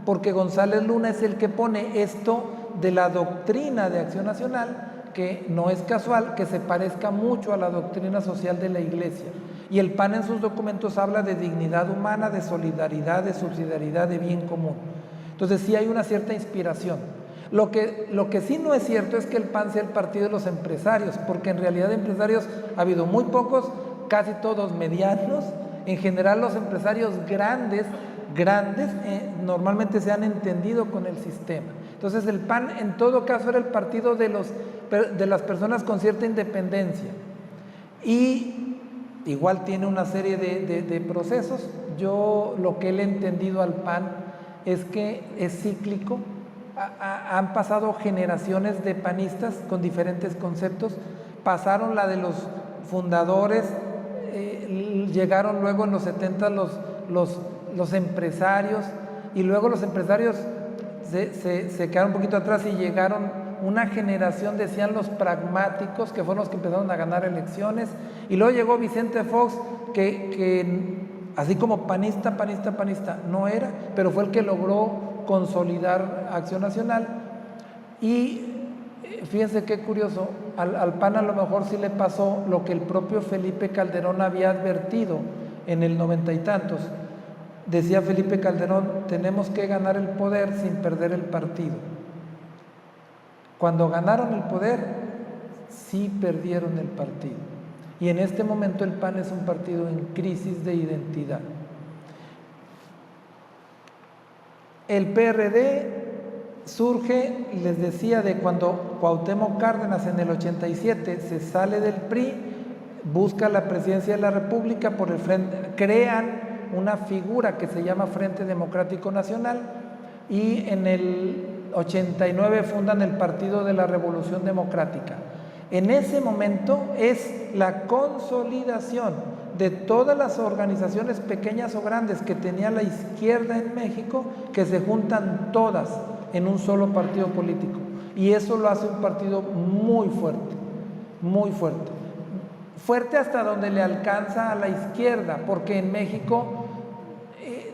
D: porque González Luna es el que pone esto de la doctrina de Acción Nacional, que no es casual que se parezca mucho a la doctrina social de la Iglesia. Y el PAN en sus documentos habla de dignidad humana, de solidaridad, de subsidiariedad, de bien común. Entonces sí hay una cierta inspiración. Lo que sí no es cierto es que el PAN sea el partido de los empresarios, porque en realidad empresarios ha habido muy pocos, casi todos medianos. En general los empresarios grandes normalmente se han entendido con el sistema. Entonces el PAN en todo caso era el partido de las personas con cierta independencia, y igual tiene una serie de procesos. Yo lo que le he entendido al PAN es que es cíclico. Han pasado generaciones de panistas con diferentes conceptos, pasaron la de los fundadores, llegaron luego en los 70 los empresarios, y luego los empresarios se quedaron un poquito atrás y llegaron una generación, decían los pragmáticos, que fueron los que empezaron a ganar elecciones, y luego llegó Vicente Fox, que así como panista no era, pero fue el que logró consolidar Acción Nacional. Y fíjense qué curioso, al PAN a lo mejor sí le pasó lo que el propio Felipe Calderón había advertido en el 90 y tantos. Decía Felipe Calderón, tenemos que ganar el poder sin perder el partido. Cuando ganaron el poder, sí perdieron el partido. Y en este momento el PAN es un partido en crisis de identidad. El PRD surge, les decía, de cuando Cuauhtémoc Cárdenas en el 87 se sale del PRI, busca la presidencia de la República por el frente, crean una figura que se llama Frente Democrático Nacional, y en el 89 fundan el Partido de la Revolución Democrática. En ese momento es la consolidación de todas las organizaciones pequeñas o grandes que tenía la izquierda en México, que se juntan todas en un solo partido político, y eso lo hace un partido muy fuerte hasta donde le alcanza a la izquierda, porque en México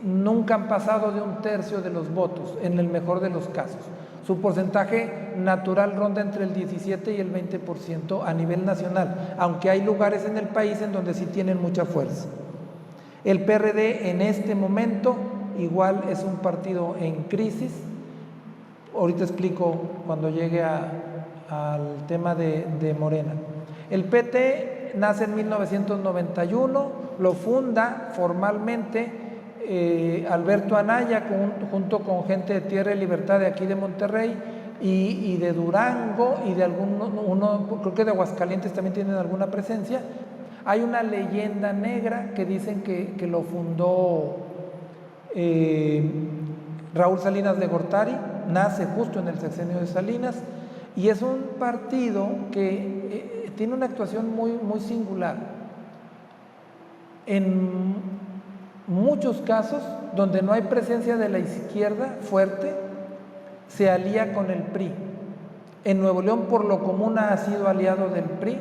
D: nunca han pasado de 1/3 de los votos, en el mejor de los casos. Su porcentaje natural ronda entre el 17 y el 20% a nivel nacional, aunque hay lugares en el país en donde sí tienen mucha fuerza. El PRD en este momento igual es un partido en crisis. Ahorita explico cuando llegue al tema de Morena. El PT nace en 1991, lo funda formalmente Alberto Anaya junto con gente de Tierra y Libertad de aquí de Monterrey y de Durango, y de creo que de Aguascalientes también tienen alguna presencia. Hay una leyenda negra que dicen que lo fundó Raúl Salinas de Gortari nace justo en el sexenio de Salinas y es un partido que tiene una actuación muy, muy singular. En muchos casos donde no hay presencia de la izquierda fuerte, se alía con el PRI. En Nuevo León por lo común ha sido aliado del PRI.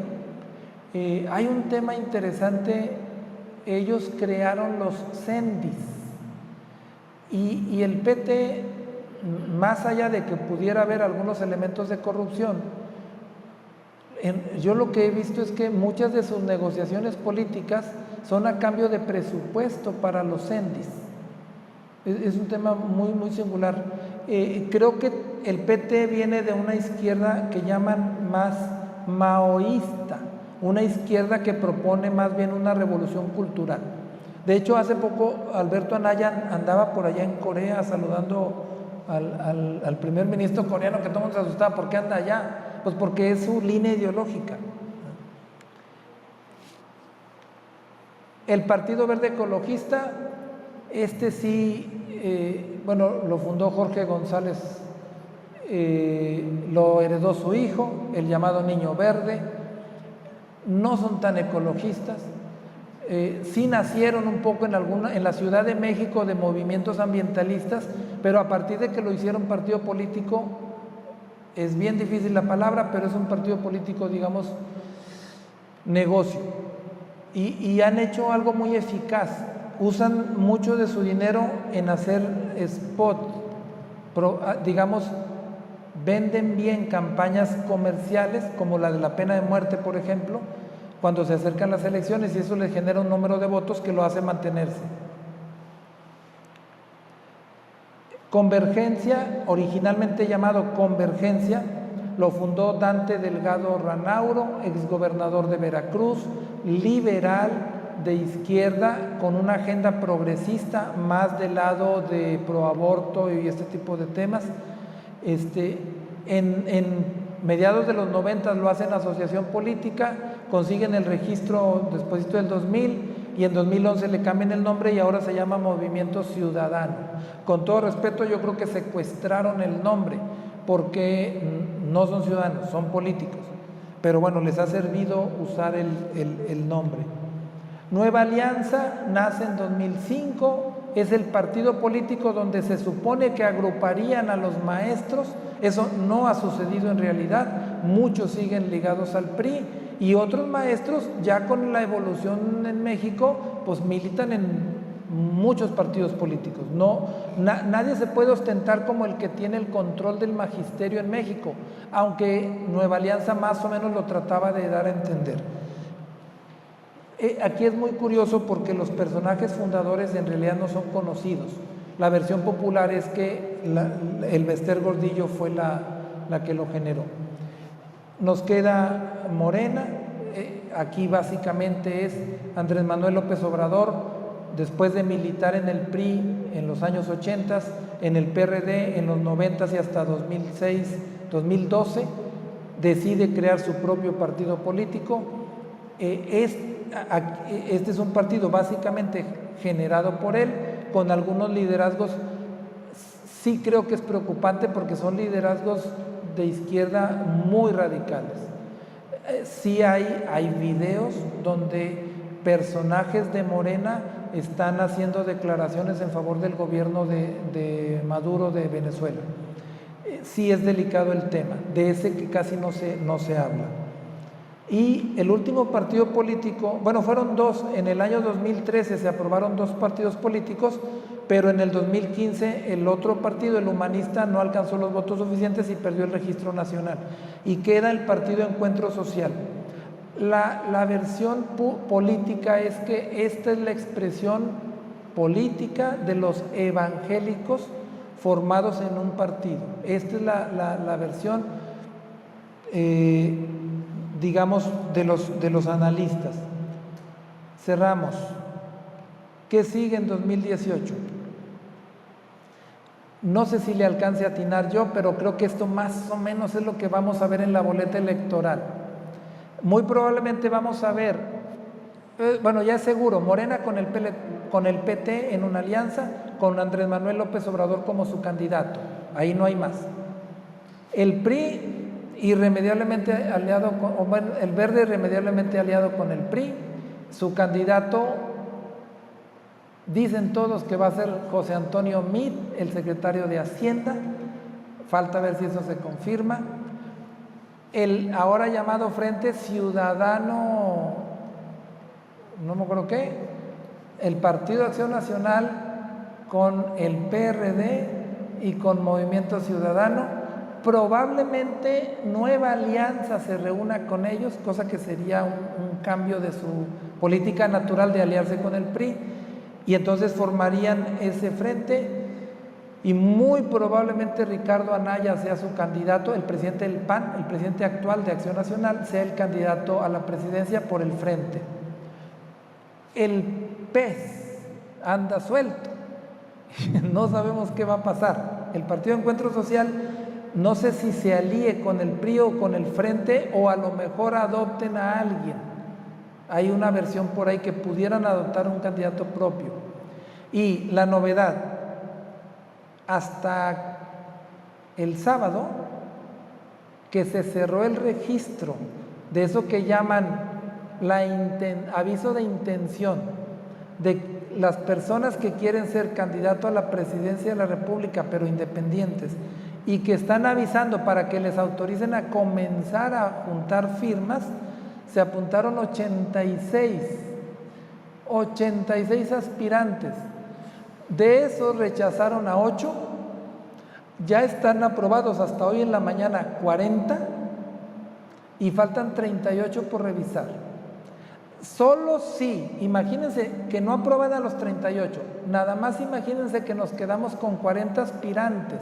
D: Hay un tema interesante, ellos crearon los CENDIS y el PT, más allá de que pudiera haber algunos elementos de corrupción, yo lo que he visto es que muchas de sus negociaciones políticas son a cambio de presupuesto para los CENDIS. Es un tema muy, muy singular. Creo que el PT viene de una izquierda que llaman más maoísta, una izquierda que propone más bien una revolución cultural. De hecho, hace poco Alberto Anaya andaba por allá en Corea saludando al primer ministro coreano, que todo el mundo se asustaba. ¿Por qué anda allá? Pues porque es su línea ideológica. El Partido Verde Ecologista, lo fundó Jorge González, lo heredó su hijo, el llamado Niño Verde. No son tan ecologistas. Sí nacieron un poco en la Ciudad de México de movimientos ambientalistas, pero a partir de que lo hicieron partido político, es bien difícil la palabra, pero es un partido político, digamos, negocio. Y han hecho algo muy eficaz. Usan mucho de su dinero en hacer spot, digamos, venden bien campañas comerciales, como la de la pena de muerte, por ejemplo, cuando se acercan las elecciones, y eso les genera un número de votos que lo hace mantenerse. Convergencia, originalmente llamado Convergencia, lo fundó Dante Delgado Ranauro, exgobernador de Veracruz, liberal, de izquierda, con una agenda progresista, más del lado de proaborto y este tipo de temas. En mediados de los 90 lo hacen asociación política, consiguen el registro después del 2000 y en 2011 le cambian el nombre y ahora se llama Movimiento Ciudadano. Con todo respeto, yo creo que secuestraron el nombre porque no son ciudadanos, son políticos, pero bueno, les ha servido usar el nombre. Nueva Alianza nace en 2005, es el partido político donde se supone que agruparían a los maestros. Eso no ha sucedido en realidad, muchos siguen ligados al PRI y otros maestros ya con la evolución en México pues militan en muchos partidos políticos. Nadie se puede ostentar como el que tiene el control del magisterio en México, aunque Nueva Alianza más o menos lo trataba de dar a entender. Aquí es muy curioso porque los personajes fundadores en realidad no son conocidos. La versión popular es que el Bester Gordillo fue la que lo generó. Nos queda Morena. Aquí básicamente es Andrés Manuel López Obrador, después de militar en el PRI en los años 80, en el PRD en los 90 y hasta 2006, 2012, decide crear su propio partido político. Este es un partido básicamente generado por él, con algunos liderazgos. Sí creo que es preocupante porque son liderazgos de izquierda muy radicales. Sí hay videos donde personajes de Morena están haciendo declaraciones en favor del gobierno de Maduro de Venezuela. Sí es delicado el tema, de ese que casi no se habla. Y el último partido político, bueno, fueron dos, en el año 2013 se aprobaron dos partidos políticos, pero en el 2015 el otro partido, el Humanista, no alcanzó los votos suficientes y perdió el registro nacional. Y queda el Partido Encuentro Social. La versión política es que esta es la expresión política de los evangélicos formados en un partido. Esta es la versión, digamos, de los analistas. Cerramos. ¿Qué sigue en 2018? No sé si le alcance a atinar yo, pero creo que esto más o menos es lo que vamos a ver en la boleta electoral. Muy probablemente vamos a ver, bueno, ya es seguro, Morena con el PT en una alianza, con Andrés Manuel López Obrador como su candidato. Ahí no hay más. El PRI irremediablemente aliado con, bueno, el Verde irremediablemente aliado con el PRI. Su candidato, dicen todos que va a ser José Antonio Meade, el secretario de Hacienda. Falta ver si eso se confirma. El ahora llamado Frente Ciudadano, no me acuerdo qué, el Partido Acción Nacional con el PRD y con Movimiento Ciudadano. Probablemente Nueva Alianza se reúna con ellos, cosa que sería un cambio de su política natural de aliarse con el PRI, y entonces formarían ese frente. Y muy probablemente Ricardo Anaya sea su candidato, el presidente del PAN, el presidente actual de Acción Nacional, sea el candidato a la presidencia por el frente. El PES anda suelto, no sabemos qué va a pasar. El Partido Encuentro Social, no sé si se alíe con el PRI o con el frente, o a lo mejor adopten a alguien. Hay una versión por ahí que pudieran adoptar un candidato propio. Y la novedad, hasta el sábado, que se cerró el registro de eso que llaman aviso de intención de las personas que quieren ser candidato a la presidencia de la República, pero independientes, y que están avisando para que les autoricen a comenzar a juntar firmas. Se apuntaron 86 aspirantes. De esos rechazaron a 8, ya están aprobados hasta hoy en la mañana 40 y faltan 38 por revisar. Solo si, imagínense que no aprueban a los 38, nada más imagínense que nos quedamos con 40 aspirantes.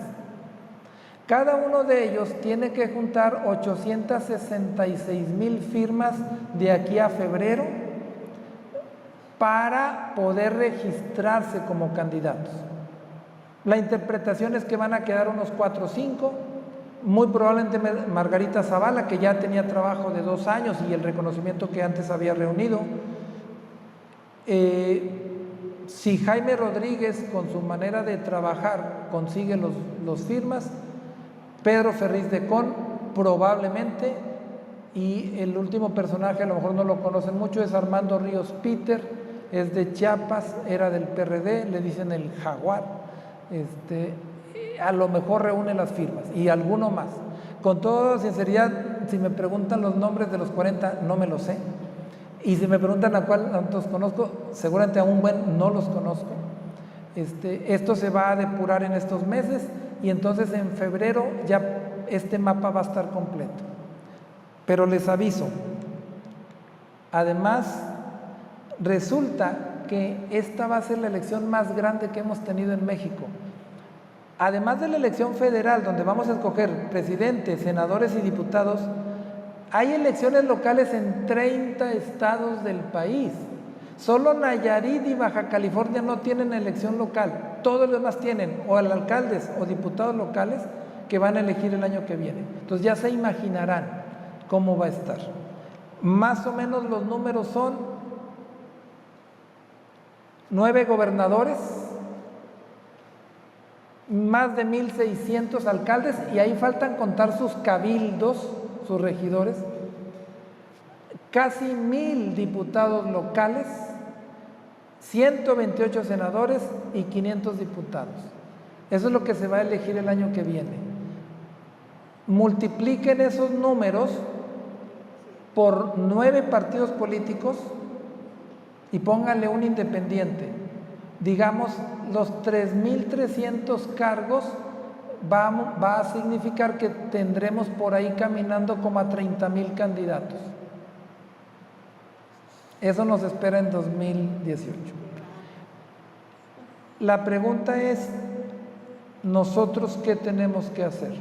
D: Cada uno de ellos tiene que juntar 866,000 firmas de aquí a febrero para poder registrarse como candidatos. La interpretación es que van a quedar unos 4 o 5, muy probablemente Margarita Zavala, que ya tenía trabajo de 2 años y el reconocimiento que antes había reunido. Si Jaime Rodríguez, con su manera de trabajar, consigue los firmas, Pedro Ferriz de Con, probablemente, y el último personaje, a lo mejor no lo conocen mucho, es Armando Ríos Peter, es de Chiapas, era del PRD, le dicen el jaguar, a lo mejor reúne las firmas, y alguno más. Con toda sinceridad, si me preguntan los nombres de los 40, no me los sé, y si me preguntan a cuántos conozco, seguramente a un buen no los conozco. Esto se va a depurar en estos meses, y entonces en febrero ya este mapa va a estar completo. Pero les aviso, además, resulta que esta va a ser la elección más grande que hemos tenido en México. Además de la elección federal, donde vamos a escoger presidente, senadores y diputados, hay elecciones locales en 30 estados del país. Solo Nayarit y Baja California no tienen elección local. Todos los demás tienen o alcaldes o diputados locales que van a elegir el año que viene. Entonces ya se imaginarán cómo va a estar. Más o menos los números son 9 gobernadores, más de 1,600 alcaldes, y ahí faltan contar sus cabildos, sus regidores, casi 1,000 diputados locales, 128 senadores y 500 diputados. Eso es lo que se va a elegir el año que viene. Multipliquen esos números por 9 partidos políticos y pónganle un independiente. Digamos, los 3,300 cargos va a significar que tendremos por ahí caminando como a 30,000 candidatos. Eso nos espera en 2018. La pregunta es, ¿nosotros qué tenemos que hacer?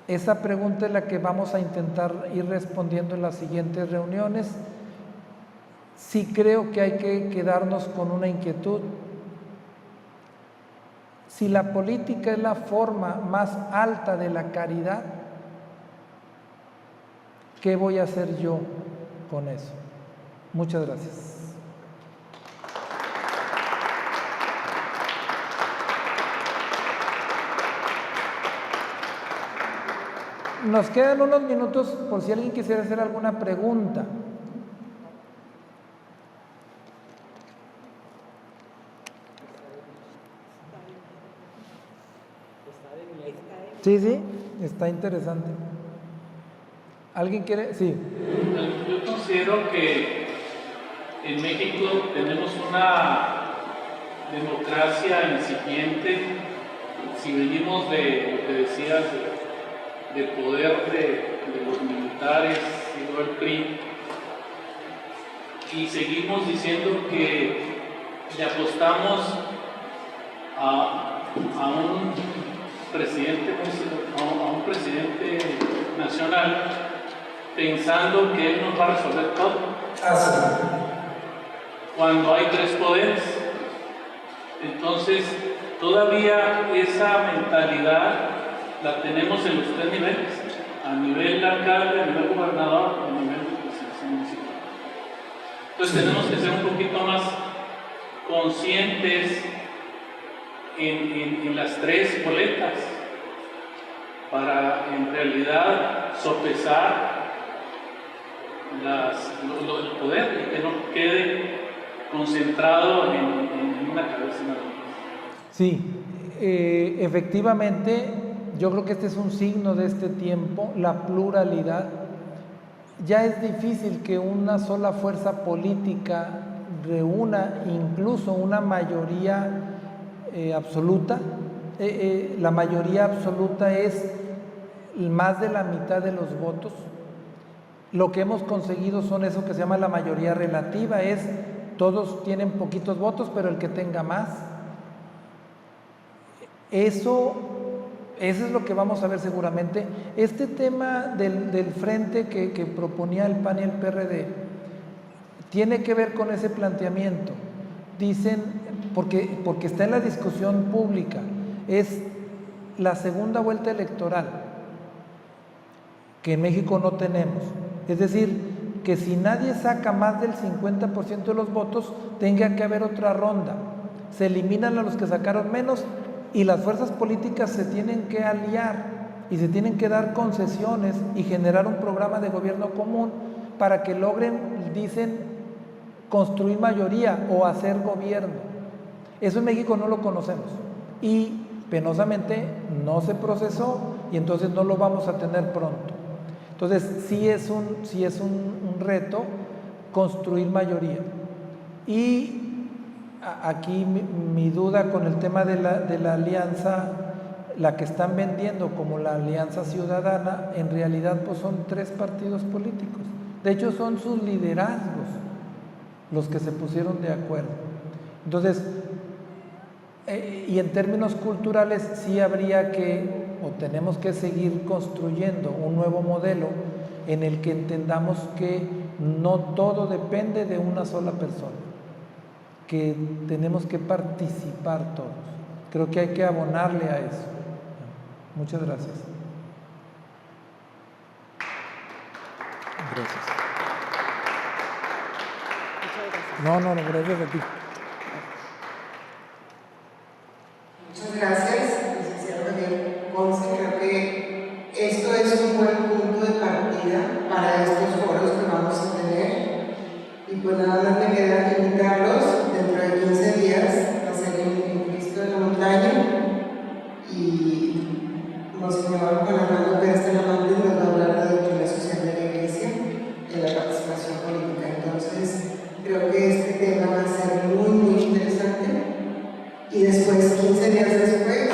D: Esa pregunta es la que vamos a intentar ir respondiendo en las siguientes reuniones. Sí creo que hay que quedarnos con una inquietud. Si la política es la forma más alta de la caridad, ¿qué voy a hacer yo con eso? Muchas gracias. Nos quedan unos minutos por si alguien quisiera hacer alguna pregunta. Sí, sí, está interesante. ¿Alguien quiere? Sí.
E: Yo considero que en México tenemos una democracia incipiente. Si venimos de lo que decías, del poder de los militares y el PRI, y seguimos diciendo que le apostamos a un presidente nacional pensando que él nos va a resolver todo. Cuando hay tres poderes, entonces todavía esa mentalidad la tenemos en los tres niveles: a nivel alcalde, a nivel gobernador, a nivel de presidencia municipal. Entonces tenemos que ser un poquito más conscientes en las tres boletas para en realidad sopesar el poder y que no quede concentrado en una cabeza nada más.
D: Sí, efectivamente, yo creo que este es un signo de este tiempo, la pluralidad. Ya es difícil que una sola fuerza política reúna incluso una mayoría absoluta. La mayoría absoluta es más de la mitad de los votos. Lo que hemos conseguido son eso que se llama la mayoría relativa, es todos tienen poquitos votos, pero el que tenga más. Eso es lo que vamos a ver seguramente. Este tema del frente que proponía el PAN y el PRD tiene que ver con ese planteamiento. Dicen, porque está en la discusión pública, es la segunda vuelta electoral, que en México no tenemos. Es decir, que si nadie saca más del 50% de los votos, tenga que haber otra ronda. Se eliminan a los que sacaron menos y las fuerzas políticas se tienen que aliar y se tienen que dar concesiones y generar un programa de gobierno común para que logren, dicen, construir mayoría o hacer gobierno. Eso en México no lo conocemos y penosamente no se procesó y entonces no lo vamos a tener pronto. Entonces sí es un reto construir mayoría. Y aquí mi duda con el tema de la alianza, la que están vendiendo como la Alianza Ciudadana, en realidad pues son 3 partidos políticos. De hecho son sus liderazgos los que se pusieron de acuerdo. Entonces, y en términos culturales sí habría que, o tenemos que seguir construyendo un nuevo modelo en el que entendamos que no todo depende de una sola persona, que tenemos que participar todos. Creo que hay que abonarle a eso. Muchas gracias. Gracias. No, gracias a ti.
B: Muchas gracias, licenciado Javier Ponce. Creo que esto es un buen punto de partida para estos foros que vamos a tener. Y pues nada más me queda invitarlos dentro de 15 días a hacer el Cristo de la Montaña. Y Monseñor Juan Armando Pérez Talamantes nos va a hablar de la doctrina social de la Iglesia en la participación política. Entonces, creo que este tema va a ser muy interesante. Y después, 15 días después,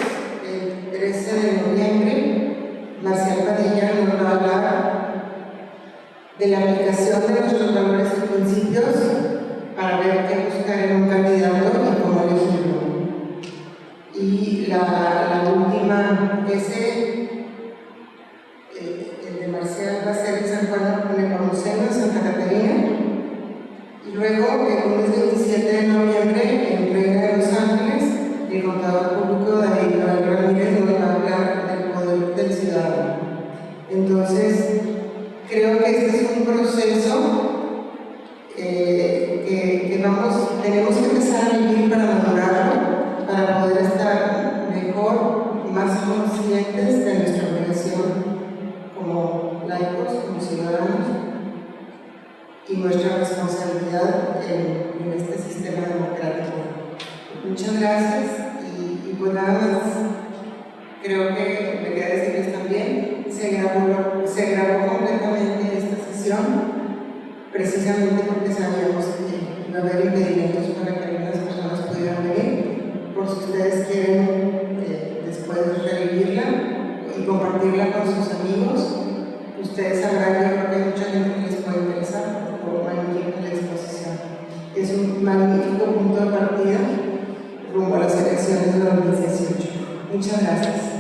B: el 13 de noviembre, Marcial Padilla nos va a hablar de la aplicación de nuestros valores y principios para ver qué buscar en un candidato y cómo elegirlo. Y la última, el de Marcial va a ser en San Juan de Nepomuceno, en Santa Catarina. Y luego, el lunes 27 de noviembre, en Reina de Los Ángeles, el contador público David Ramírez nos va a hablar del poder del ciudadano. Entonces, creo que este es un proceso que tenemos que empezar a vivir para madurarlo, para poder estar mejor, más conscientes de nuestra obligación como nuestra responsabilidad en este sistema democrático. Muchas gracias y pues nada más, creo que me queda decirles también, se grabó completamente esta sesión precisamente porque sabíamos que iba a haber impedimentos para que algunas personas pudieran venir, por si ustedes quieren después revivirla y compartirla con sus amigos. Ustedes sabrán que yo creo que hay mucha gente que les puede interesar por magnífica la exposición. Es un magnífico punto de partida rumbo a las elecciones de 2018. Muchas gracias.